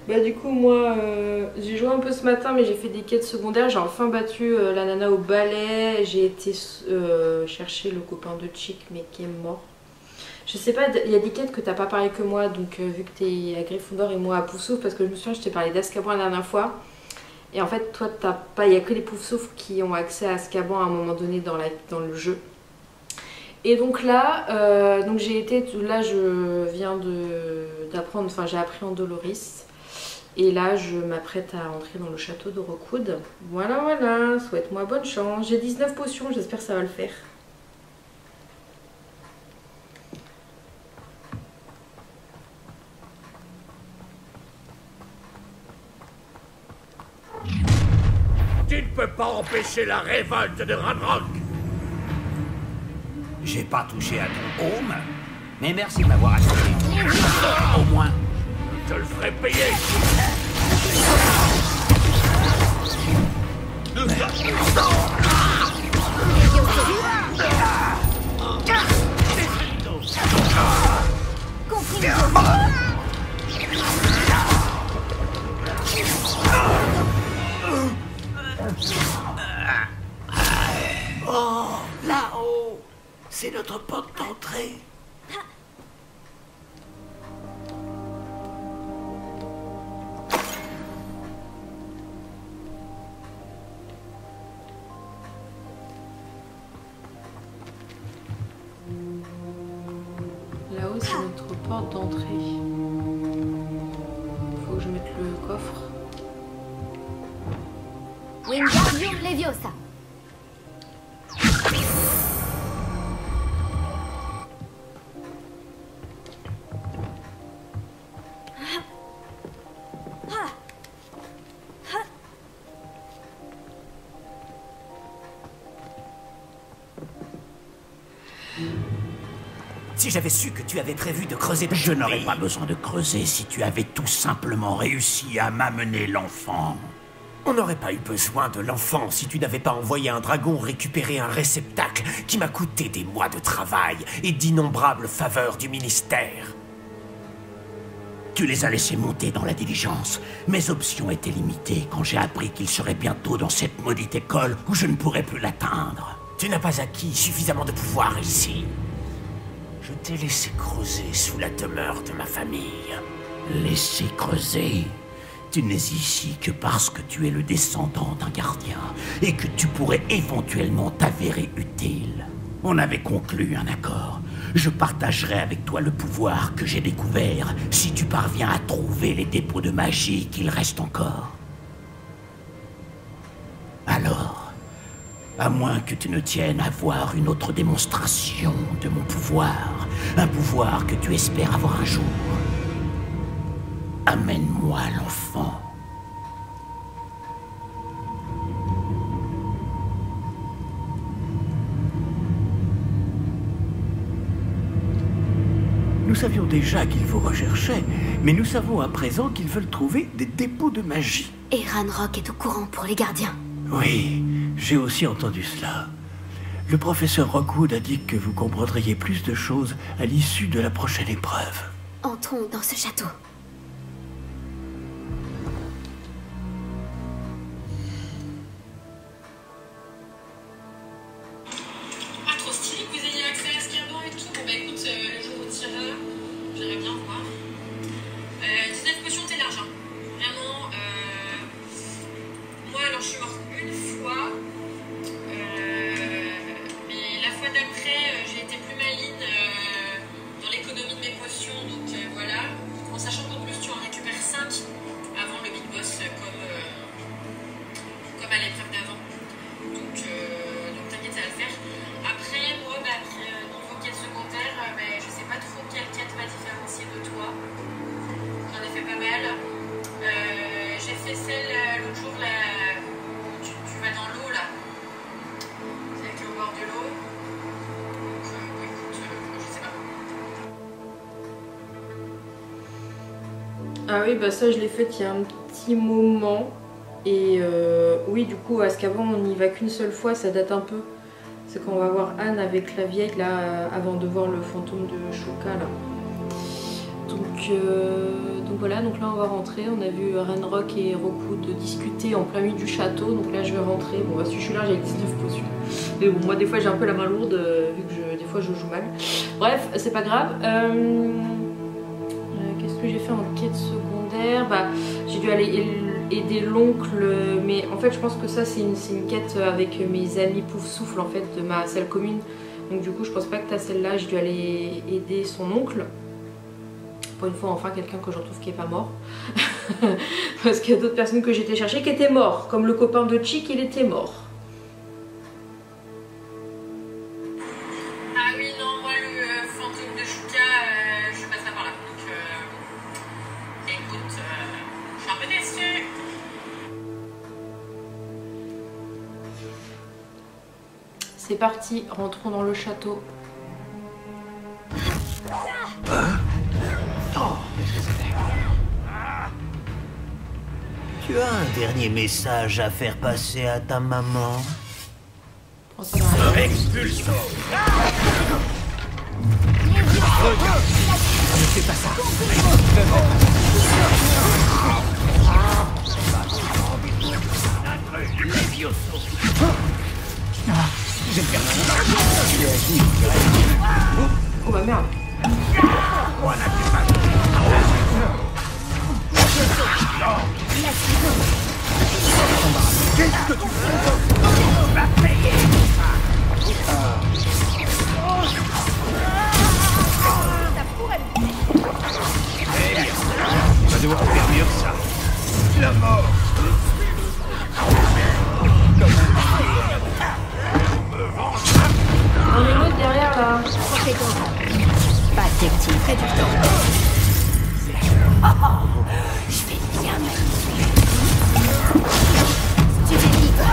Bah du coup moi j'ai joué un peu ce matin mais j'ai fait des quêtes secondaires. J'ai enfin battu la nana au balai. J'ai été chercher le copain de Chick mais qui est mort. Je sais pas, il y a des quêtes que t'as pas parlé que moi. Donc vu que t'es à Gryffondor et moi à Poufsouffle, parce que je me souviens je t'ai parlé d'Azkaban la dernière fois. Et en fait toi t'as pas, il y a que les Poufsouffles qui ont accès à Azkaban à un moment donné dans le jeu. Et donc là, donc j'ai été, là je viens d'apprendre, enfin j'ai appris en Doloris. Et là je m'apprête à entrer dans le château de Rockwood. Voilà, voilà, souhaite-moi bonne chance. J'ai 19 potions, j'espère que ça va le faire. Tu ne peux pas empêcher la révolte de Ranrock. J'ai pas touché à ton home, mais merci de m'avoir acheté. Au moins. Je te le ferai payer. Oh, là-haut, c'est notre porte d'entrée. Là-haut c'est notre porte d'entrée. Faut que je mette le coffre. Wingardium Leviosa. Si j'avais su que tu avais prévu de creuser... Je n'aurais pas besoin de creuser si tu avais tout simplement réussi à m'amener l'enfant. On n'aurait pas eu besoin de l'enfant si tu n'avais pas envoyé un dragon récupérer un réceptacle qui m'a coûté des mois de travail et d'innombrables faveurs du ministère. Tu les as laissés monter dans la diligence. Mes options étaient limitées quand j'ai appris qu'il serait bientôt dans cette maudite école où je ne pourrais plus l'atteindre. Tu n'as pas acquis suffisamment de pouvoir ici. Je t'ai laissé creuser sous la demeure de ma famille. Laissé creuser? Tu n'es ici que parce que tu es le descendant d'un gardien et que tu pourrais éventuellement t'avérer utile. On avait conclu un accord. Je partagerai avec toi le pouvoir que j'ai découvert si tu parviens à trouver les dépôts de magie qu'il reste encore. Alors, à moins que tu ne tiennes à voir une autre démonstration de mon pouvoir, un pouvoir que tu espères avoir un jour, amène-moi l'enfant. Nous savions déjà qu'ils vous recherchaient, mais nous savons à présent qu'ils veulent trouver des dépôts de magie. Et Ranrock est au courant pour les gardiens. Oui, j'ai aussi entendu cela. Le professeur Rockwood a dit que vous comprendriez plus de choses à l'issue de la prochaine épreuve. Entrons dans ce château. Ah, trop stylé que vous ayez accès à Azkaban et tout. Bon, bah écoute, le jour où tu iras, j'irai bien voir. 19 potions, t'es large, hein. Vraiment, moi, alors, je suis morte une fois. Mais la fois d'après, j'ai été plus maligne dans l'économie de mes potions. Donc, voilà. En sachant qu'en plus, tu en récupères 5 avant le Big Boss, comme à l'épreuve d'avant. Donc t'inquiète, ça va le faire. Après, moi, niveau quête secondaire, je sais pas trop quelle quête m'a différencier de toi. J'en ai fait pas mal. J'ai fait celle l'autre jour là, où tu vas dans l'eau là. Celle qui est au bord de l'eau. Donc écoute, je sais pas. Ah oui, bah ça je l'ai fait il y a un petit moment. Et oui, du coup, Azkaban, on n'y va qu'une seule fois, ça date un peu. C'est quand on va voir Anne avec la vieille, là, avant de voir le fantôme de Shuka, là. Donc voilà, donc là on va rentrer. On a vu Ranrock et Rockwood discuter en plein milieu du château. Donc là je vais rentrer. Bon, si je suis là, j'ai 19 potions. Mais bon, moi des fois j'ai un peu la main lourde, vu que des fois je joue mal. Bref, c'est pas grave. Qu'est-ce que j'ai fait en quête secondaire? Bah, j'ai dû aller aider l'oncle, mais en fait je pense que ça c'est une quête avec mes amis Pouf Souffle en fait, de ma salle commune. Donc du coup je pense pas que t'as celle-là, j'ai dû aller aider son oncle. Pour une fois enfin quelqu'un que je retrouve qui est pas mort. Parce qu'il y a d'autres personnes que j'ai été chercher qui étaient morts, comme le copain de Chick, il était mort. Ah oui, non, moi le fantôme de Shuka, je passerai par là. Donc écoute, je suis un peu déçue. C'est parti, rentrons dans le château. Tu as un dernier message à faire passer à ta maman? Expulsion! Ne fais pas ça! J'ai perdu. Oh bah merde! Qu'est-ce que tu fais? Va payer! Tu vas devoir faire mieux que ça. La mort! On est l'autre derrière là! Pathétique, fais du temps. Je vais bien me... Tu es libre.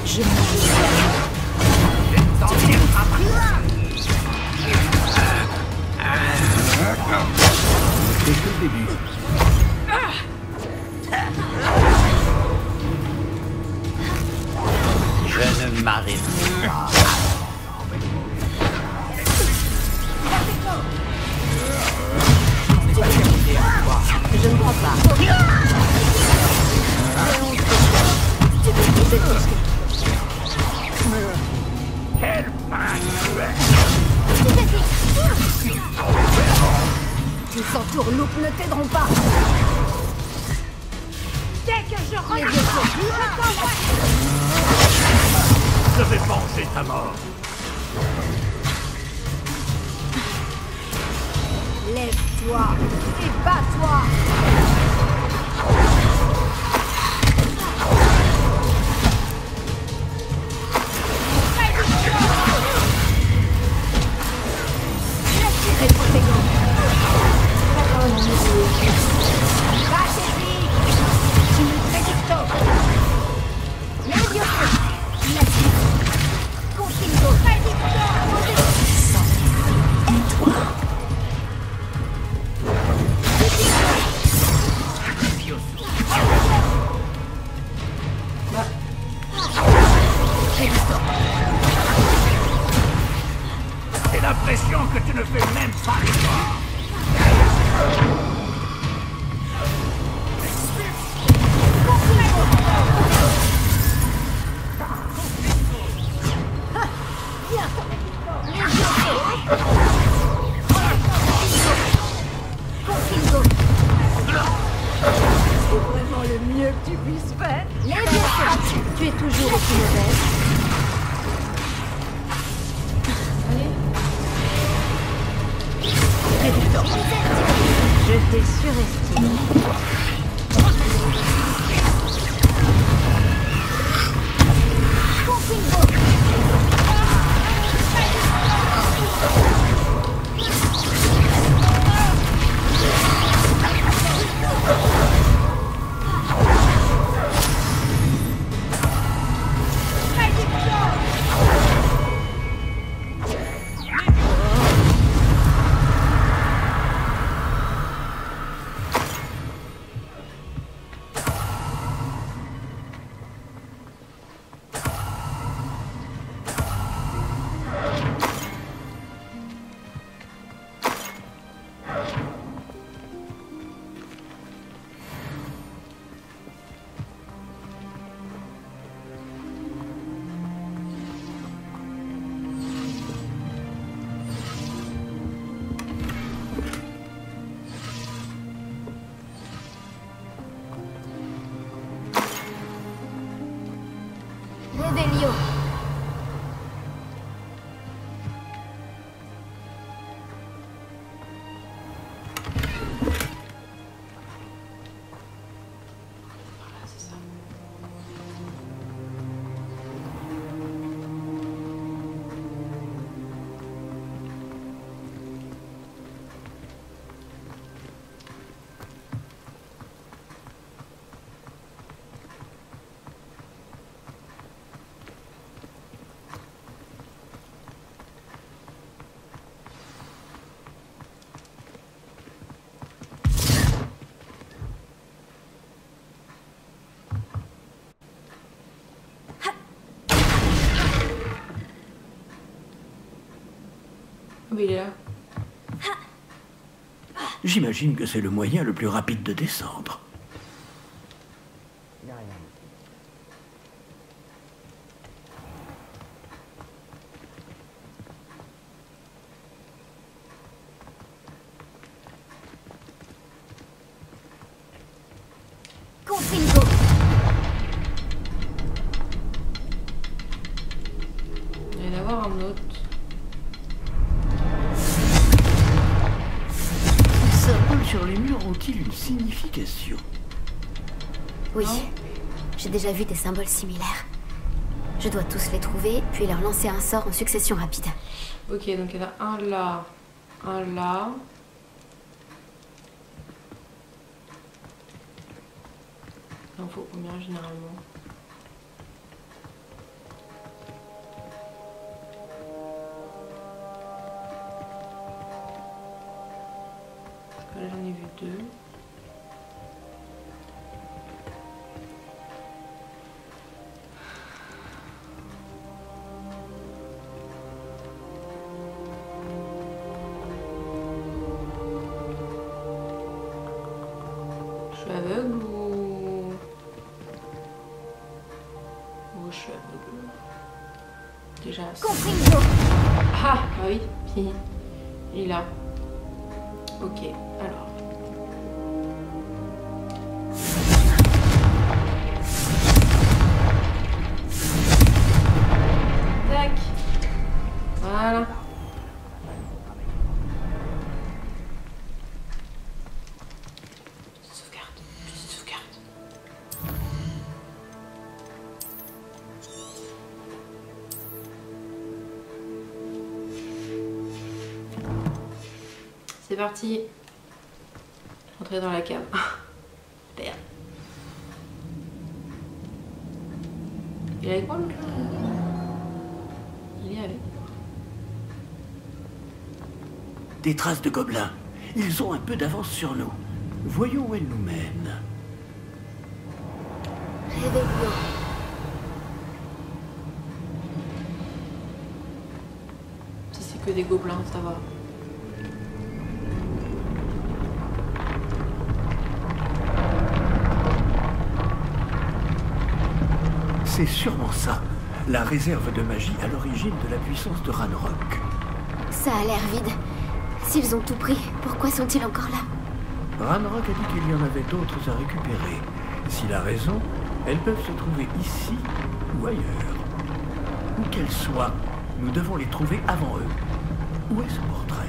Je m'en vais. Je ne crois pas. Quel Les entourloupes ne t'aideront pas. Dès que je reviens, Je vais venger ta mort. lève-toi et bats-toi. J'ai l'impression que tu ne fais même pas l'effort. C'est vraiment le mieux que tu puisses faire. Tu es toujours aussi mauvaise. Je t'ai surestimé. Revelio. Oui, il est là. J'imagine que c'est le moyen le plus rapide de descendre. Confringo. Il va y en avoir un autre. Les symboles sur les murs ont-ils une signification? Oui, j'ai déjà vu des symboles similaires. Je dois tous les trouver, puis leur lancer un sort en succession rapide. Ok, donc il y en a un là, un là. Il en faut combien généralement? Là j'en ai vu deux. aveugle ou... Oh, je suis aveugle. Déjà... Ah, bah oui, il est là. Ok, alors... Tac. Voilà. Petite sauvegarde. C'est parti. Entrez dans la cave. Super. Il est avec moi, l'autre là? Il est avec. Des traces de gobelins. Ils ont un peu d'avance sur nous. Voyons où elles nous mènent. Réveille-toi. Si c'est que des gobelins, ça va. C'est sûrement ça. La réserve de magie à l'origine de la puissance de Ranrock. Ça a l'air vide. S'ils ont tout pris, pourquoi sont-ils encore là? Ranrock a dit qu'il y en avait d'autres à récupérer. S'il a raison, elles peuvent se trouver ici ou ailleurs. Où qu'elles soient, nous devons les trouver avant eux. Où est ce portrait?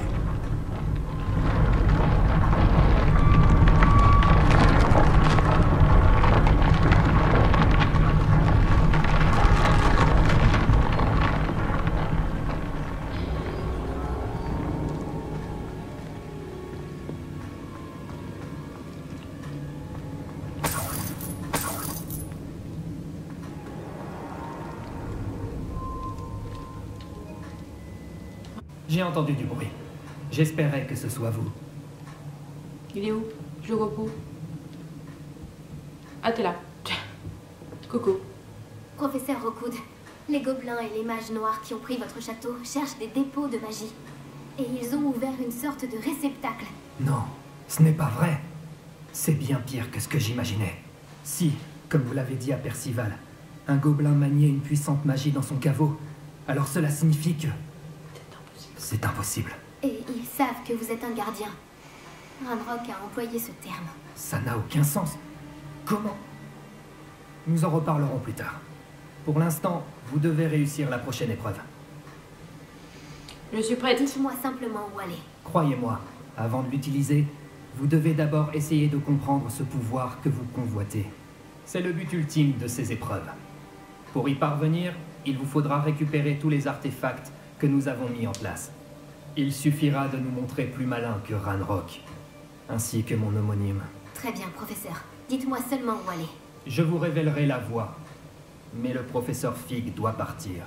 J'ai entendu du bruit. J'espérais que ce soit vous. Il est où? Je le vois pas. Ah, t'es là. Coco. Professeur Rockwood, les gobelins et les mages noirs qui ont pris votre château cherchent des dépôts de magie. Et ils ont ouvert une sorte de réceptacle. Non, ce n'est pas vrai. C'est bien pire que ce que j'imaginais. Si, comme vous l'avez dit à Percival, un gobelin maniait une puissante magie dans son caveau, alors cela signifie que... C'est impossible. Et ils savent que vous êtes un gardien. Ranrock a employé ce terme. Ça n'a aucun sens. Comment? Nous en reparlerons plus tard. Pour l'instant, vous devez réussir la prochaine épreuve. Je suis prête. Dites-moi simplement où aller. Croyez-moi, avant de l'utiliser, vous devez d'abord essayer de comprendre ce pouvoir que vous convoitez. C'est le but ultime de ces épreuves. Pour y parvenir, il vous faudra récupérer tous les artefacts que nous avons mis en place. Il suffira de nous montrer plus malin que Ranrock, ainsi que mon homonyme. Très bien, professeur. Dites-moi seulement où aller. Je vous révélerai la voie, mais le professeur Fig doit partir.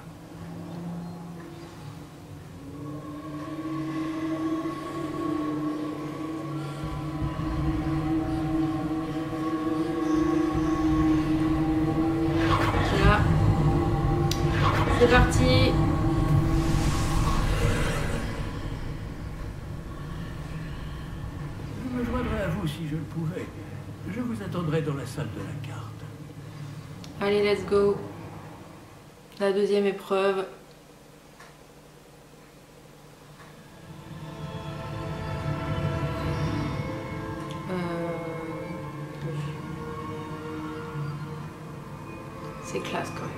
Là. C'est parti. Je me joindrais à vous si je le pouvais. Je vous attendrai dans la salle de la carte. Allez, let's go. La deuxième épreuve. C'est classe quand même.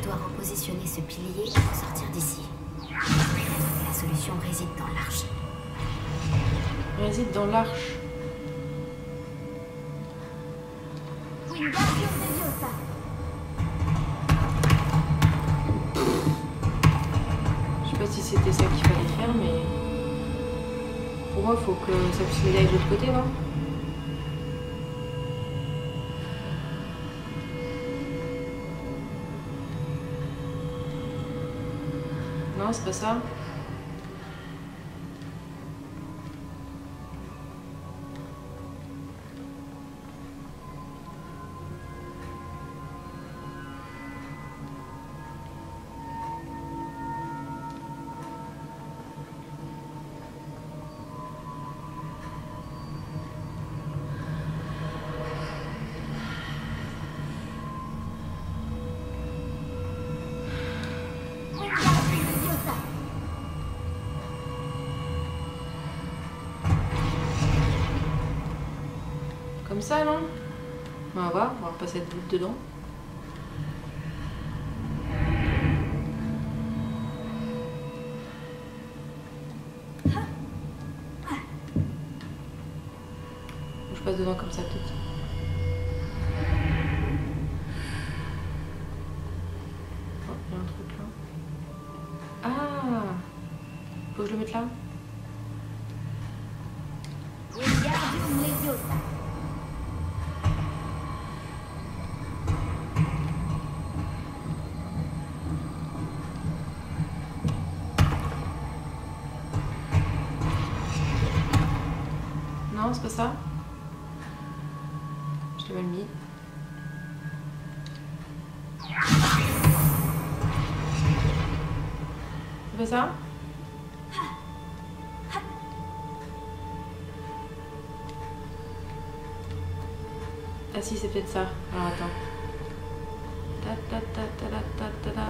dois repositionner ce pilier pour sortir d'ici. La solution réside dans l'arche. Réside dans l'arche. Je sais pas si c'était ça qu'il fallait faire, mais pour moi, il faut que ça puisse m'aider de l'autre côté, non? Non, c'est pas ça. Comme ça, non? On va voir, on va repasser cette boule dedans. Je passe dedans comme ça peut-être. Oh, il y a un truc là. Ah! Faut que je le mette là? Non, c'est pas ça. Je l'ai mal mis. C'est pas ça? Ah si, c'est peut-être ça. Alors attends. Ta ta ta ta ta ta ta ta.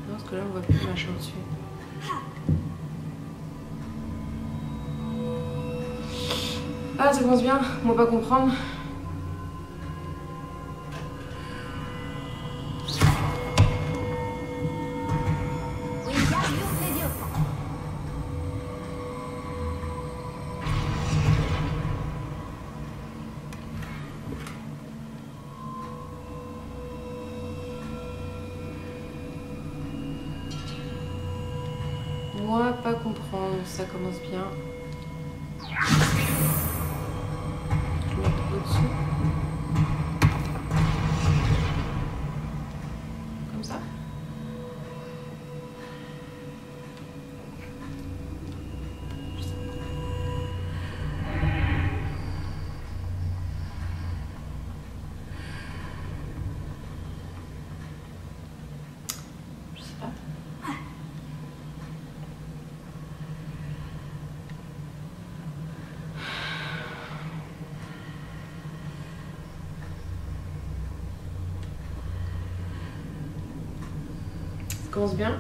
Non, parce que là on voit plus le machin dessus. Ah, ça commence bien, on va pas comprendre. Moi, pas comprendre, ça commence bien. Je vais mettre au-dessus. Comme ça. Je sais pas. Ça commence bien.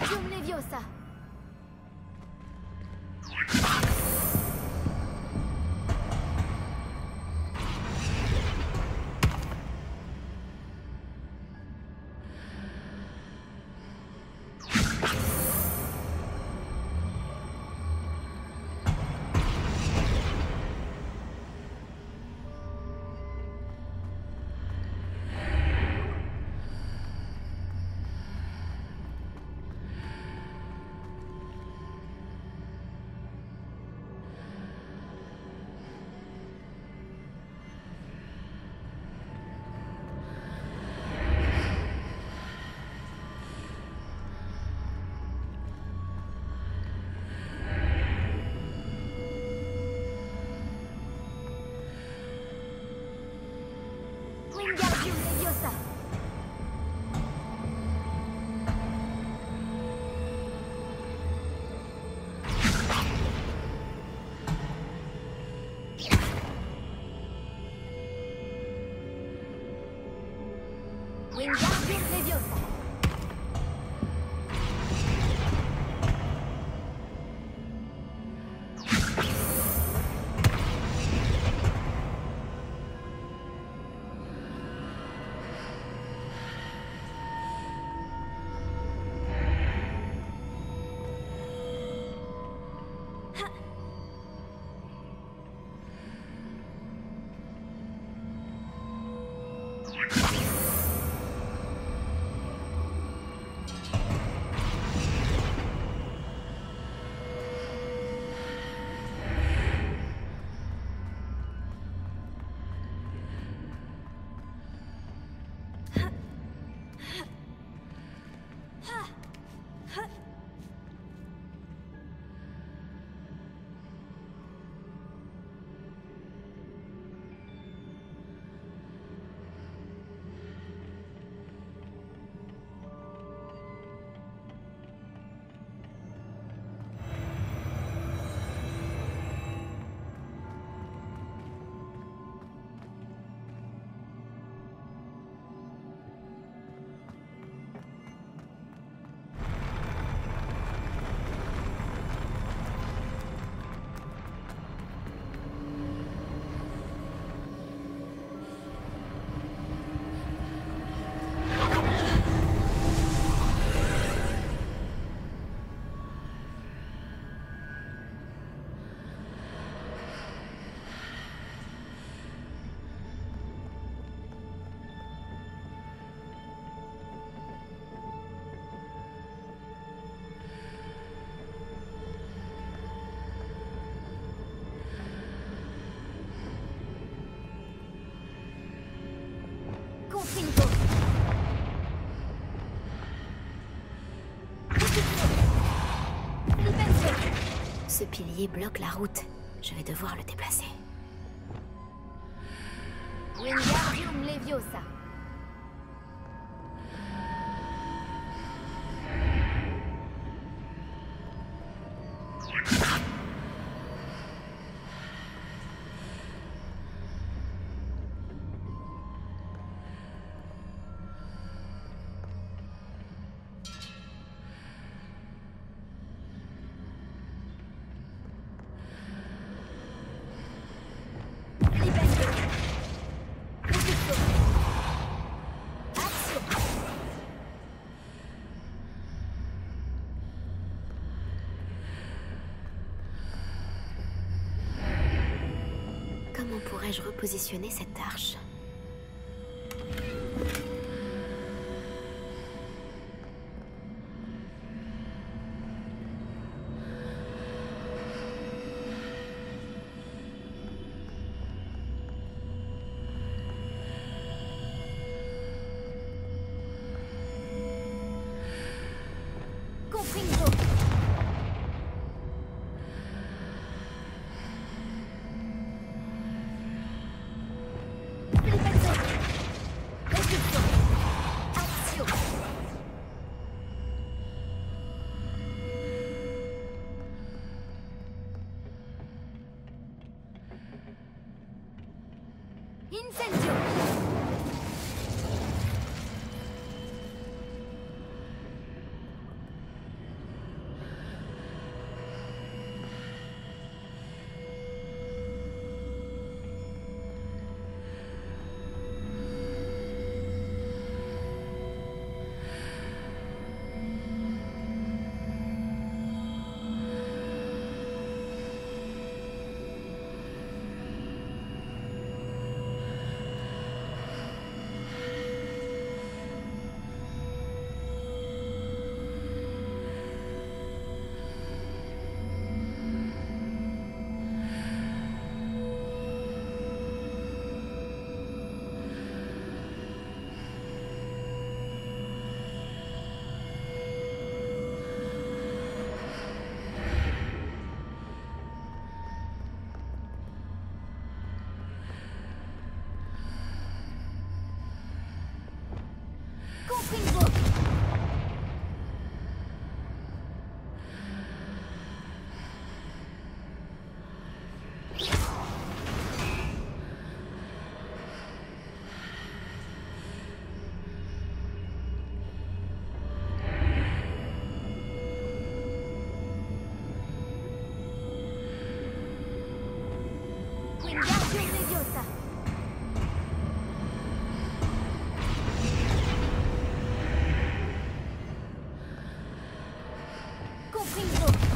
Wingardium Leviosa. Wingardium Leviosa. Wingardium Leviosa. Confringo. Ce pilier bloque la route. Je vais devoir le déplacer. Wingardium Leviosa. Comment pourrais-je repositionner cette arche ? Incendio! Wingardium Leviosa. Compringo.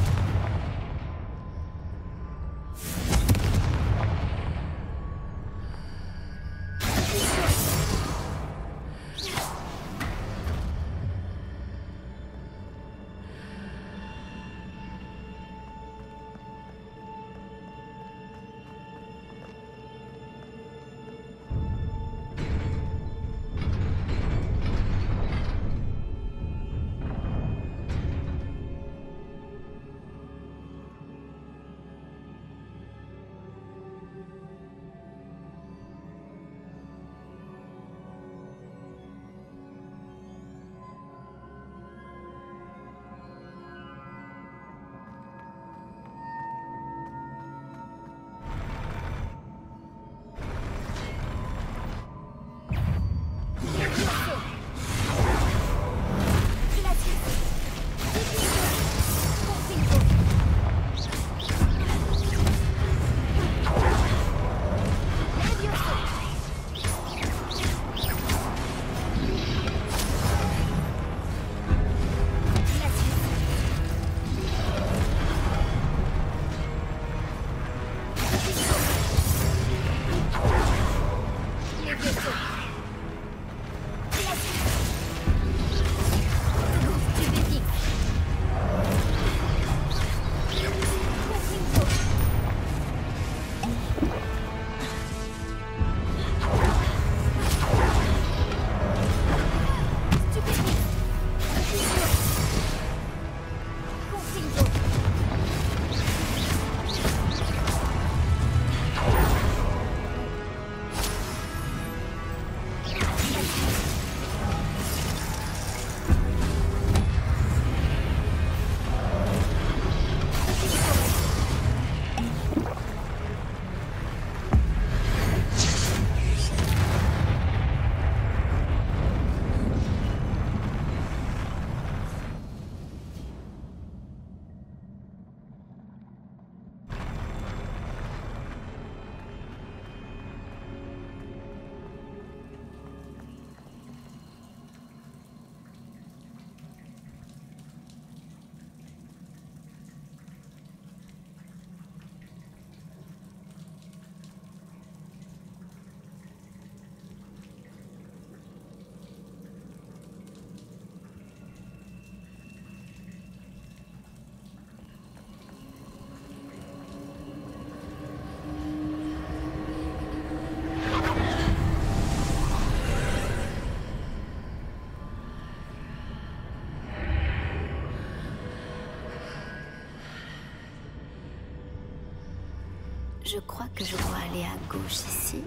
Je crois que je dois aller à gauche ici,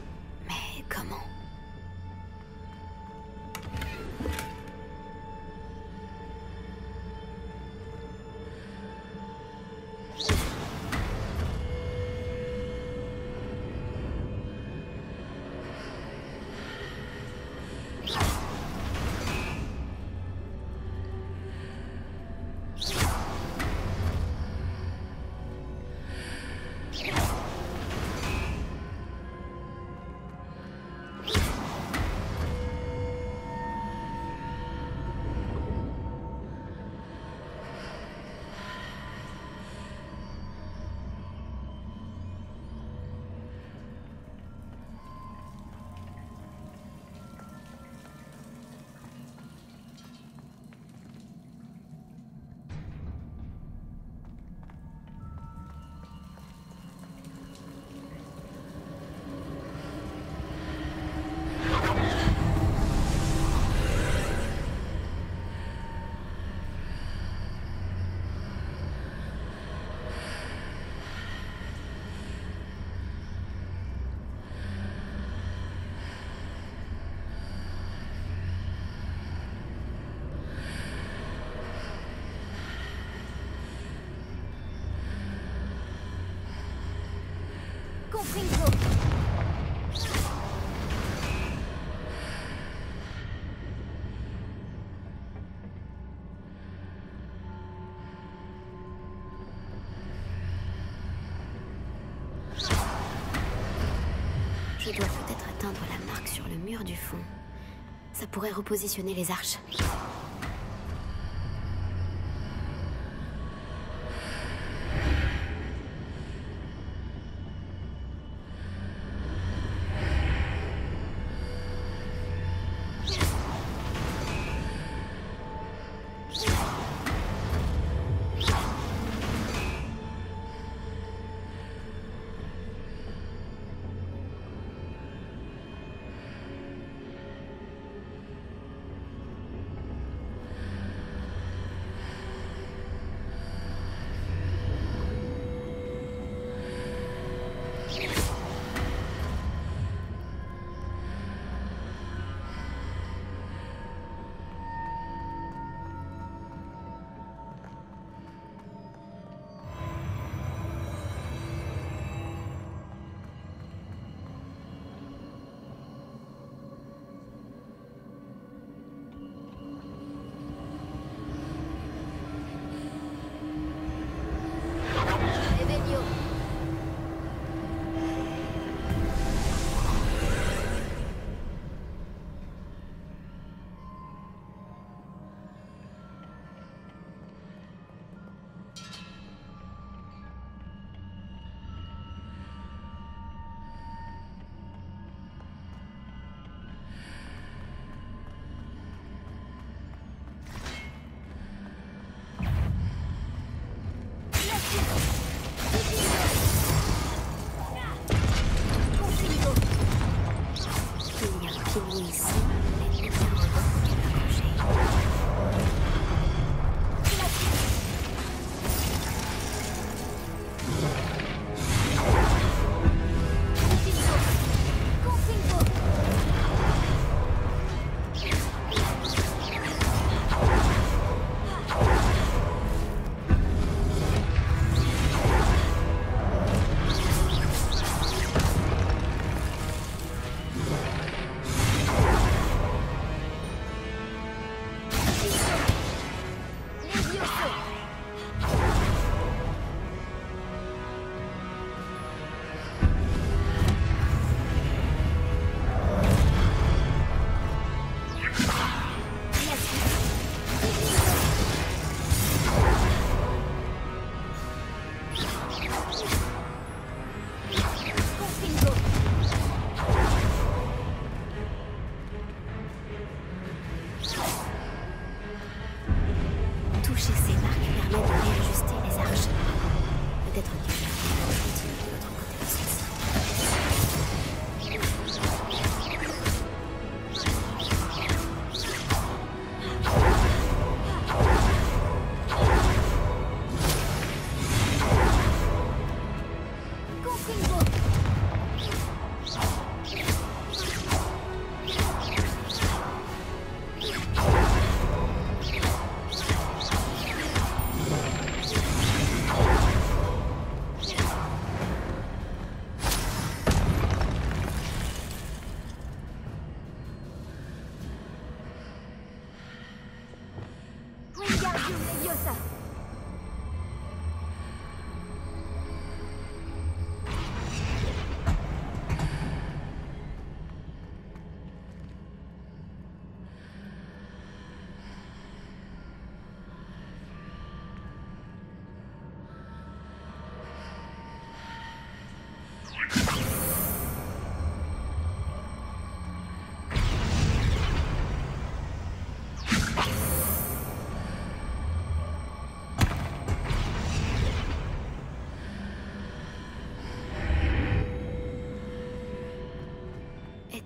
mais comment? Compringo. plaque sur le mur du fond. Ça pourrait repositionner les arches.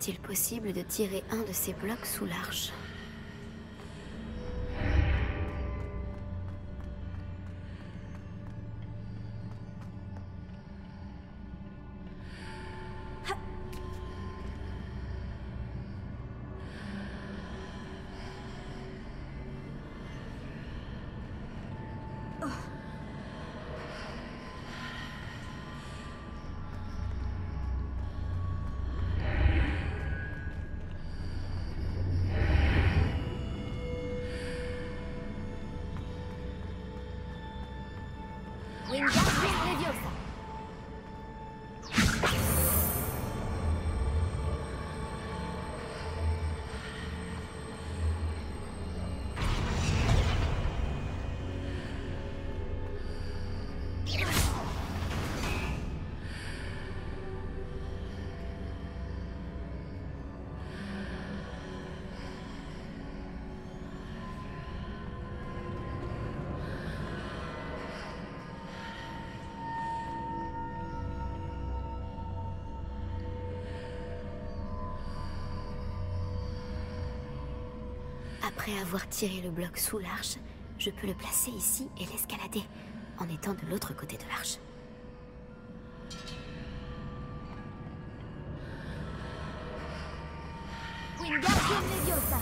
Est-il possible de tirer un de ces blocs sous l'arche ? Après avoir tiré le bloc sous l'arche, je peux le placer ici et l'escalader, en étant de l'autre côté de l'arche. Wingardium Leviosa.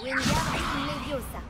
Wingardium Leviosa.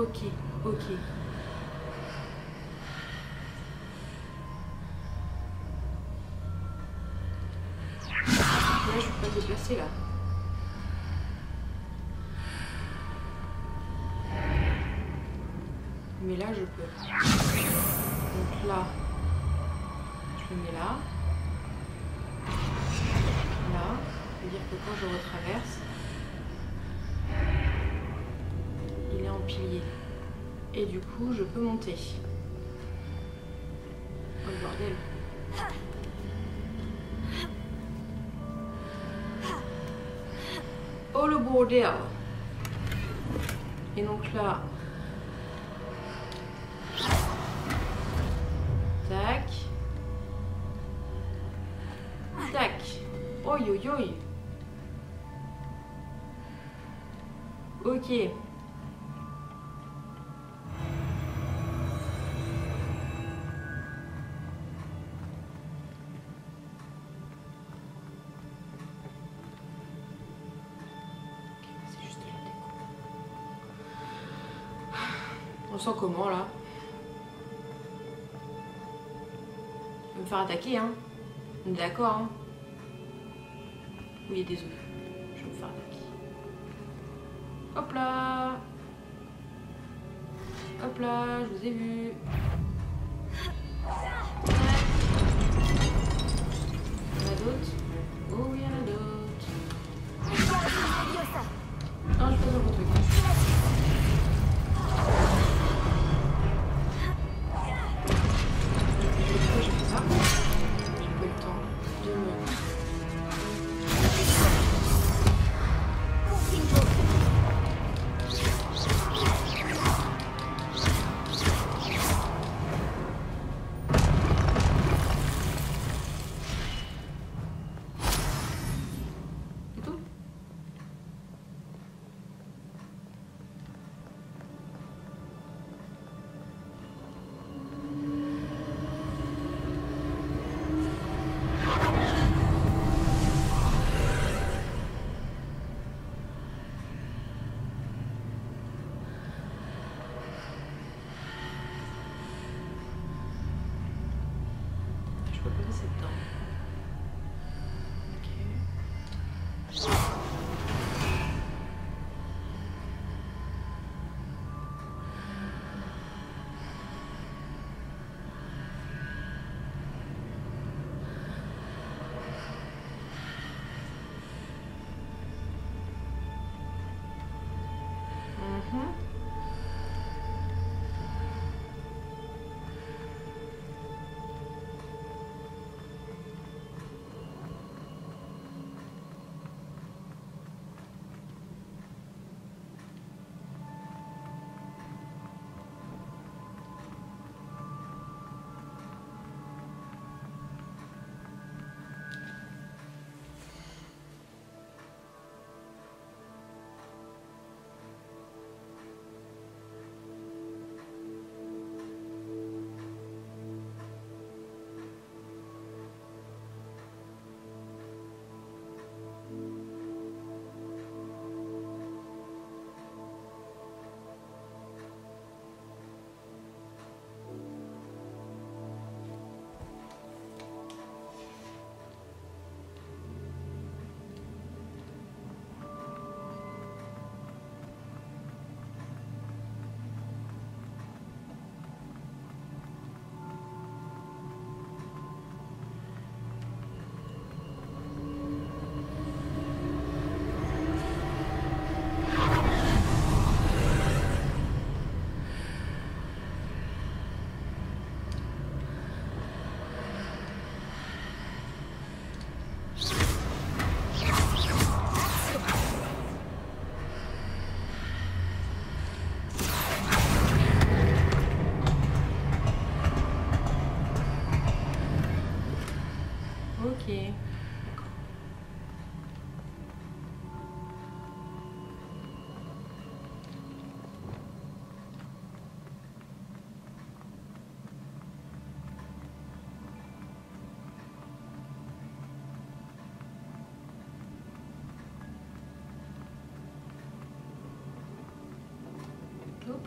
Ok, ok. Là, je peux pas me déplacer là. Mais là, je peux. Donc là, je le mets là. Là. C'est-à-dire que quand je retraverse, il est en pilier. Et du coup, je peux monter. Oh le bordel. Oh le bordel. Et donc là, tac, tac, oi oi oi. Ok. On sent comment là? Je vais me faire attaquer, hein? On est d'accord, hein? Oui, il y a des œufs. Je vais me faire attaquer. Hop là! Hop là, je vous ai vu. Il y en a d'autres? Oh oui, il y en a d'autres. Non, je fais un truc.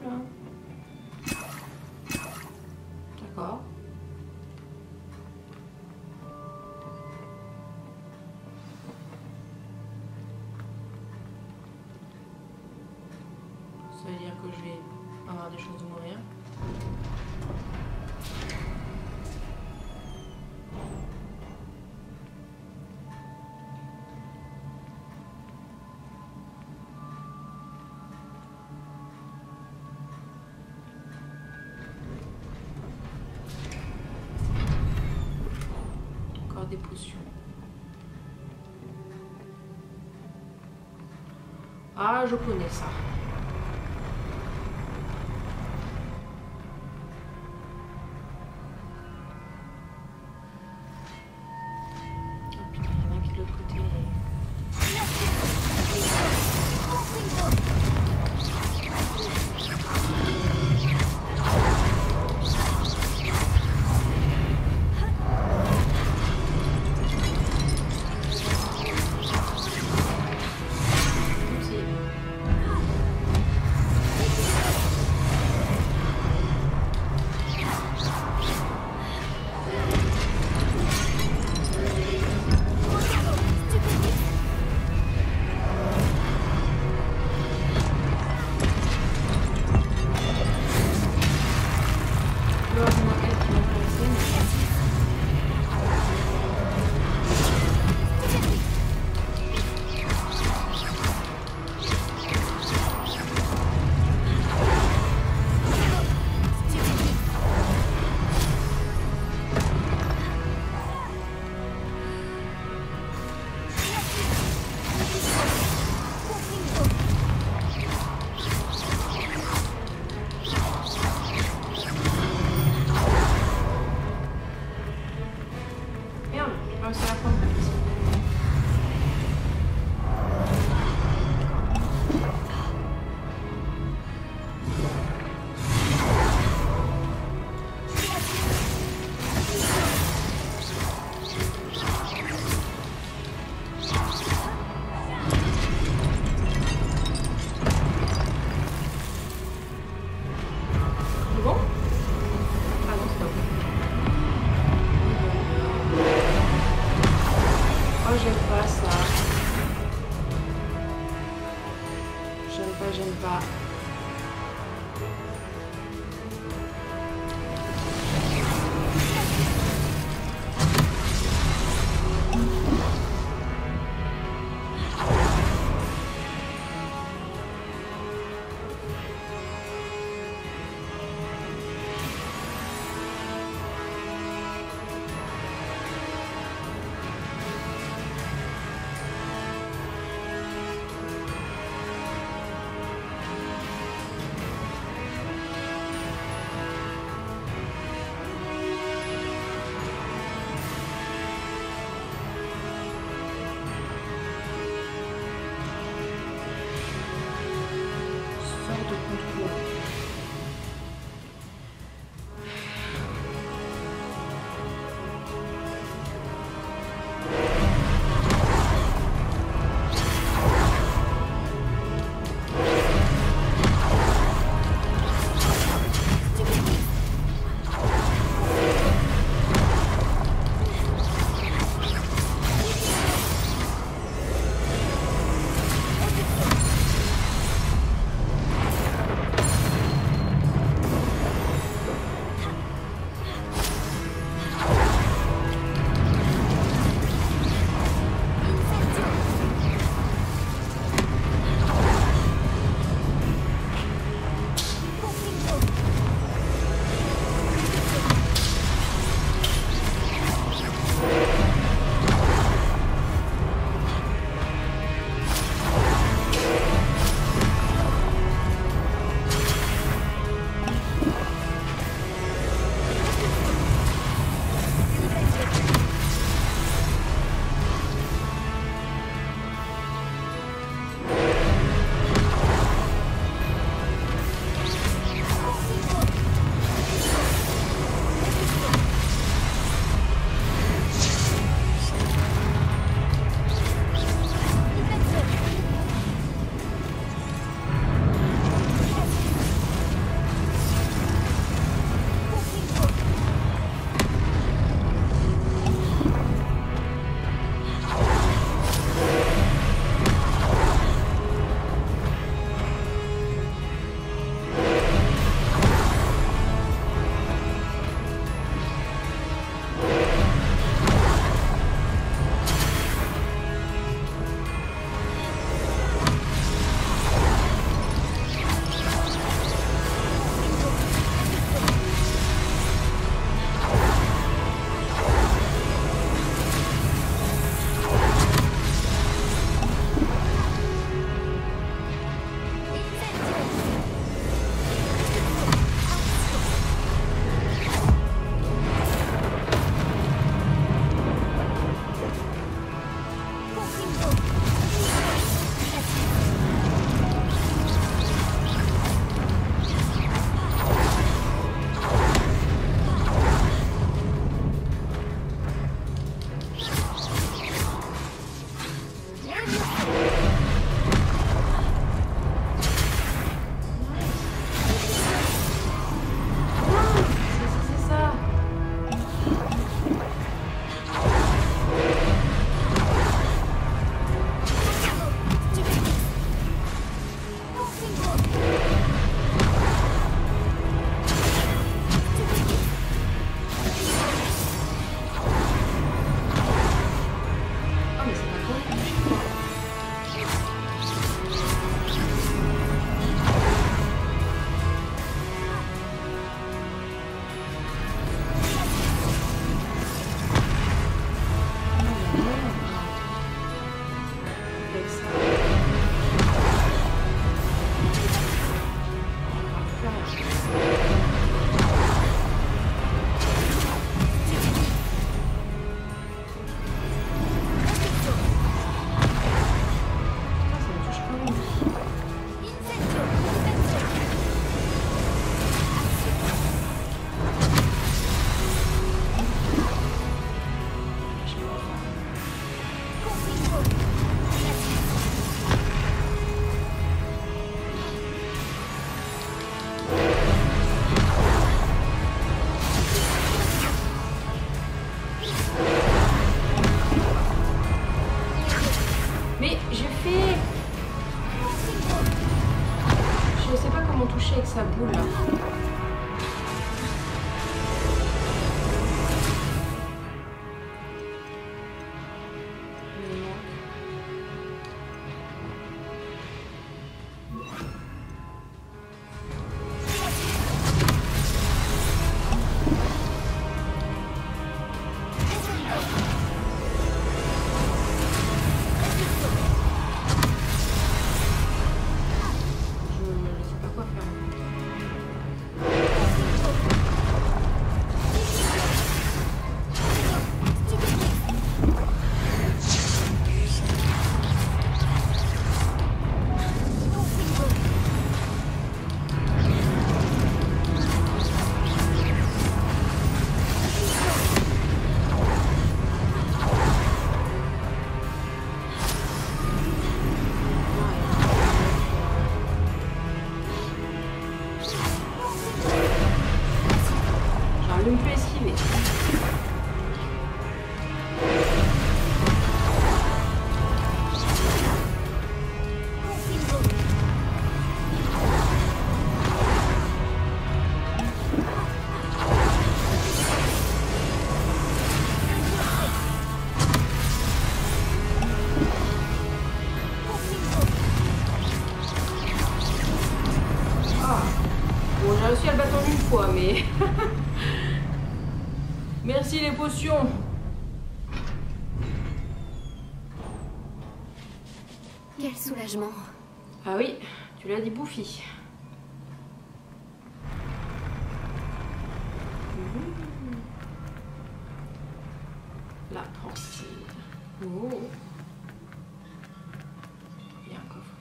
là. D'accord. Ça veut dire que je vais avoir des chances de mourir. Des potions. Ah, je connais ça. Oh putain, il y en a qui de l'autre côté. J'aime pas. sa boule là. J'ai réussi à le battre en une fois, mais... Merci les potions. Quel soulagement. Ah oui, tu l'as dit, Bouffi. Là, tranquille. Oh. Il y a un coffre.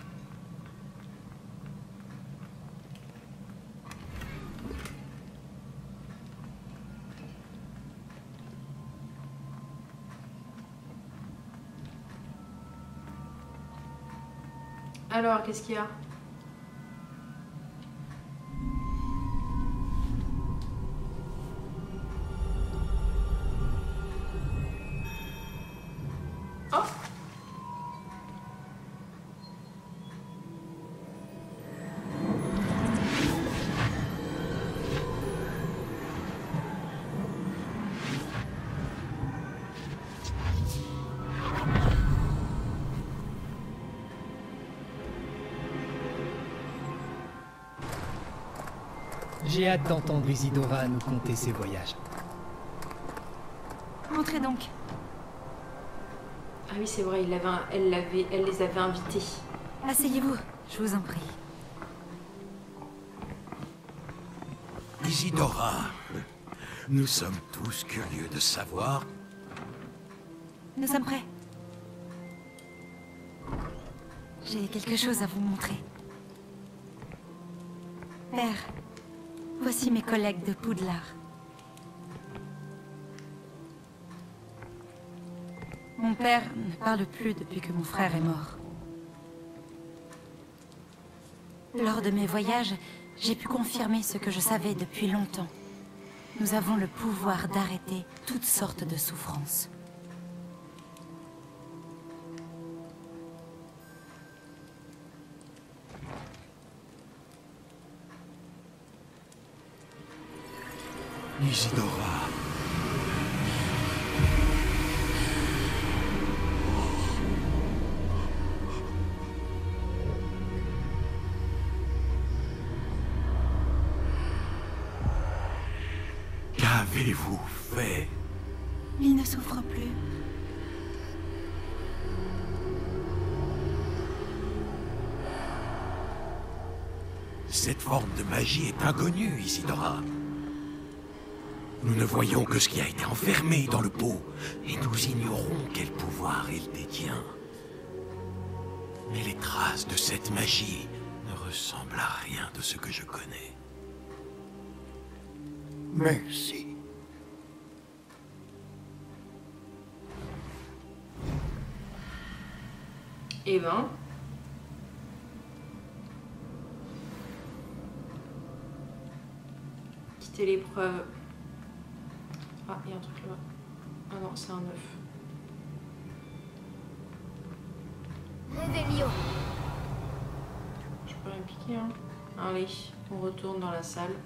Alors, qu'est-ce qu'il y a? Oh! J'ai hâte d'entendre Isidora nous conter ses voyages. Entrez donc. Ah oui, c'est vrai, elle les avait invités. Asseyez-vous, je vous en prie. Isidora, nous sommes tous curieux de savoir. Nous sommes prêts. j'ai quelque chose à vous montrer. Père, voici mes collègues de Poudlard. Mon père ne parle plus depuis que mon frère est mort. Lors de mes voyages, j'ai pu confirmer ce que je savais depuis longtemps. Nous avons le pouvoir d'arrêter toutes sortes de souffrances. Isidora. Qu'avez-vous fait? Il ne souffre plus. Cette forme de magie est inconnue, Isidora. Nous ne voyons que ce qui a été enfermé dans le pot, et nous ignorons quel pouvoir il détient. Mais les traces de cette magie ne ressemblent à rien de ce que je connais. Merci. Eh ben... quitter l'épreuve. Ah, il y a un truc là-bas. Ah non, c'est un œuf. Réveillon. Je peux rien piquer, hein. Allez, on retourne dans la salle.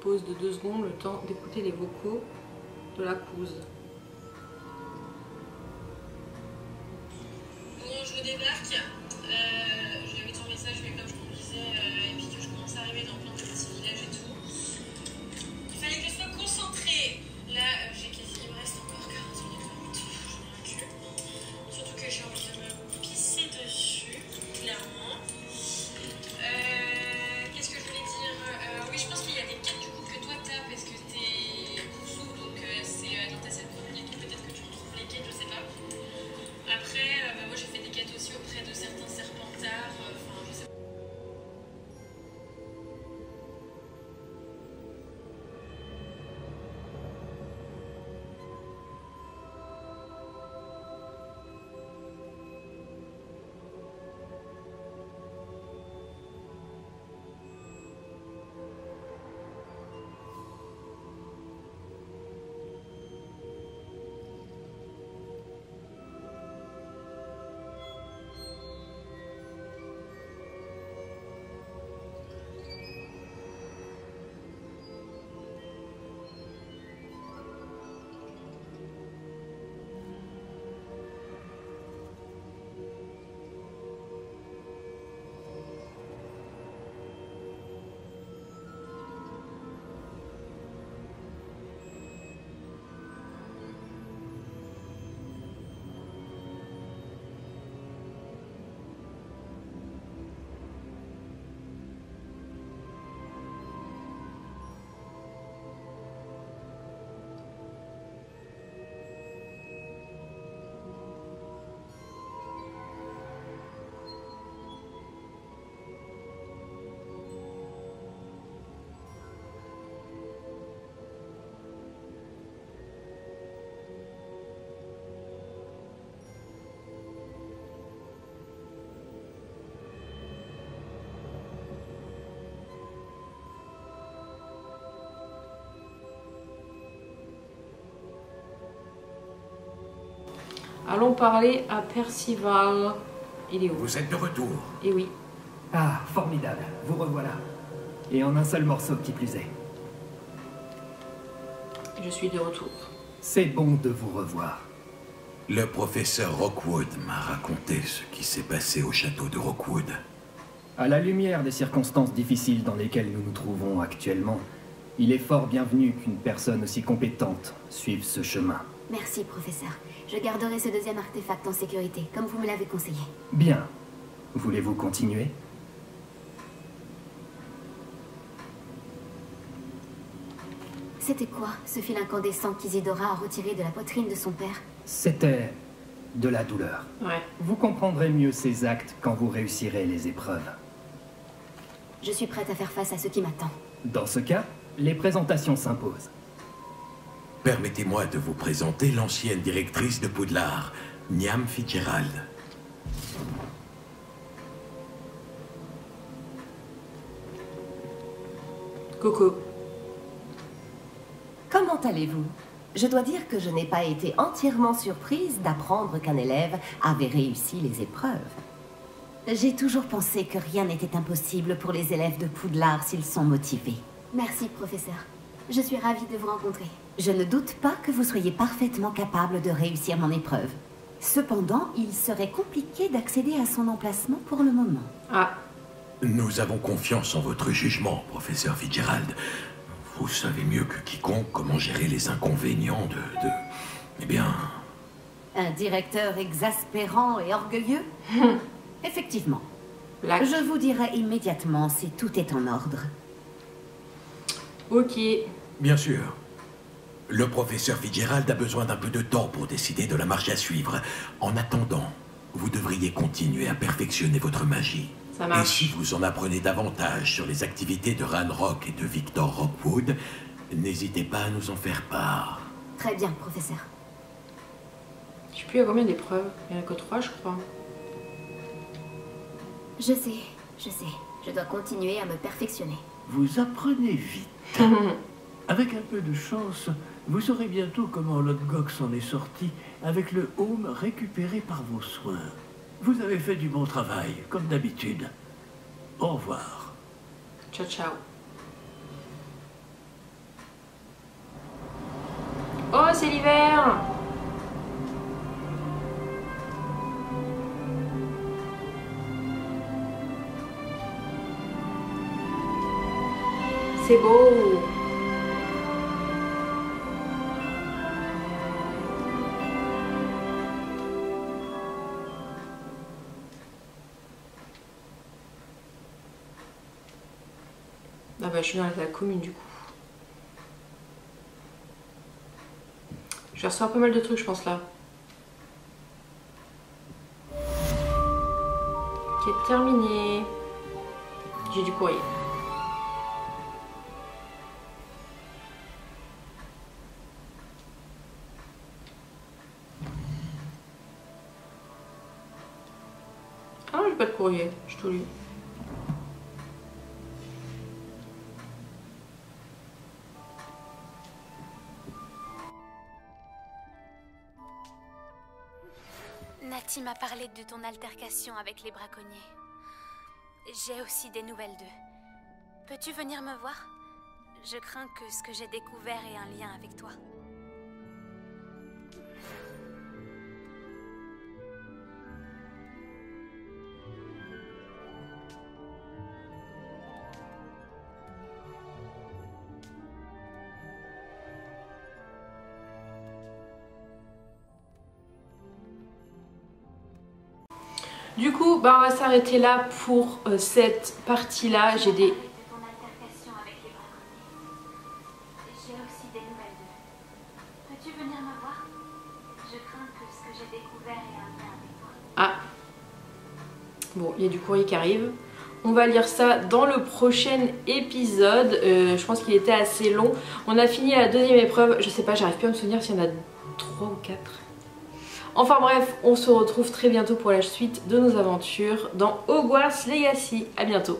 Pause de 2 secondes, le temps d'écouter les vocaux de la couse. Bon, je redébarque. J'ai vu ton message, mais comme je conduisais et puis que je commence à arriver dans plein de petits villages et tout, il fallait que je sois concentrée. Là, il me reste encore 40 minutes, 20 minutes, j'en ai un cul. Surtout que j'ai envie de me pisser dessus, clairement. Qu'est-ce que je voulais dire? Oui, je pense qu'il y a des quêtes du coup que toi t'as parce que t'es Kusu, donc c'est dans ta scène commune et tout, peut-être que tu retrouves les quêtes, je sais pas. Après, moi j'ai fait des quêtes aussi auprès de certains serpentards, enfin je sais pas. Allons parler à Percival. Il est où? Vous êtes de retour? Eh oui. Ah, formidable, vous revoilà. Et en un seul morceau qui plus est. Je suis de retour. C'est bon de vous revoir. Le professeur Rockwood m'a raconté ce qui s'est passé au château de Rockwood. À la lumière des circonstances difficiles dans lesquelles nous nous trouvons actuellement, il est fort bienvenu qu'une personne aussi compétente suive ce chemin. Merci, professeur. Je garderai ce deuxième artefact en sécurité, comme vous me l'avez conseillé. Bien. Voulez-vous continuer? C'était quoi, ce fil incandescent qu'Isidora a retiré de la poitrine de son père? C'était de la douleur. Ouais. Vous comprendrez mieux ces actes quand vous réussirez les épreuves. Je suis prête à faire face à ce qui m'attend. Dans ce cas, les présentations s'imposent. Permettez-moi de vous présenter l'ancienne directrice de Poudlard, Niamh Fitzgerald. Coco. Comment allez-vous? Je dois dire que je n'ai pas été entièrement surprise d'apprendre qu'un élève avait réussi les épreuves. J'ai toujours pensé que rien n'était impossible pour les élèves de Poudlard s'ils sont motivés. Merci, professeur. Je suis ravie de vous rencontrer. Je ne doute pas que vous soyez parfaitement capable de réussir mon épreuve. Cependant, il serait compliqué d'accéder à son emplacement pour le moment. Ah. Nous avons confiance en votre jugement, professeur Fitzgerald. Vous savez mieux que quiconque comment gérer les inconvénients de... Eh bien... Un directeur exaspérant et orgueilleux? Effectivement. Je vous dirai immédiatement si tout est en ordre. Ok. Bien sûr. Le professeur Fitzgerald a besoin d'un peu de temps pour décider de la marche à suivre. En attendant, vous devriez continuer à perfectionner votre magie. Ça marche. Et si vous en apprenez davantage sur les activités de Ranrock et de Victor Rockwood, n'hésitez pas à nous en faire part. Très bien, professeur. Je sais plus, il y a combien d'épreuves? Il n'y en a que 3, je crois. Je sais. Je dois continuer à me perfectionner. Vous apprenez vite. Avec un peu de chance, vous saurez bientôt comment Lodgok s'en est sorti avec le home récupéré par vos soins. Vous avez fait du bon travail, comme d'habitude. Au revoir. Ciao, ciao. Oh, c'est l'hiver! C'est beau! Ah bah je suis dans la commune du coup. Je vais recevoir pas mal de trucs je pense là. Quête terminée. J'ai du courrier. Ah j'ai pas de courrier, j'ai tout lu. Nati m'a parlé de ton altercation avec les braconniers. J'ai aussi des nouvelles d'eux. Peux-tu venir me voir? Je crains que ce que j'ai découvert ait un lien avec toi. Du coup, bah, on va s'arrêter là pour cette partie-là. J'ai des... Ah. Bon, il y a du courrier qui arrive. On va lire ça dans le prochain épisode. Je pense qu'il était assez long. On a fini la deuxième épreuve. Je sais pas, j'arrive plus à me souvenir s'il y en a 3 ou 4. Enfin bref, on se retrouve très bientôt pour la suite de nos aventures dans Hogwarts Legacy. À bientôt.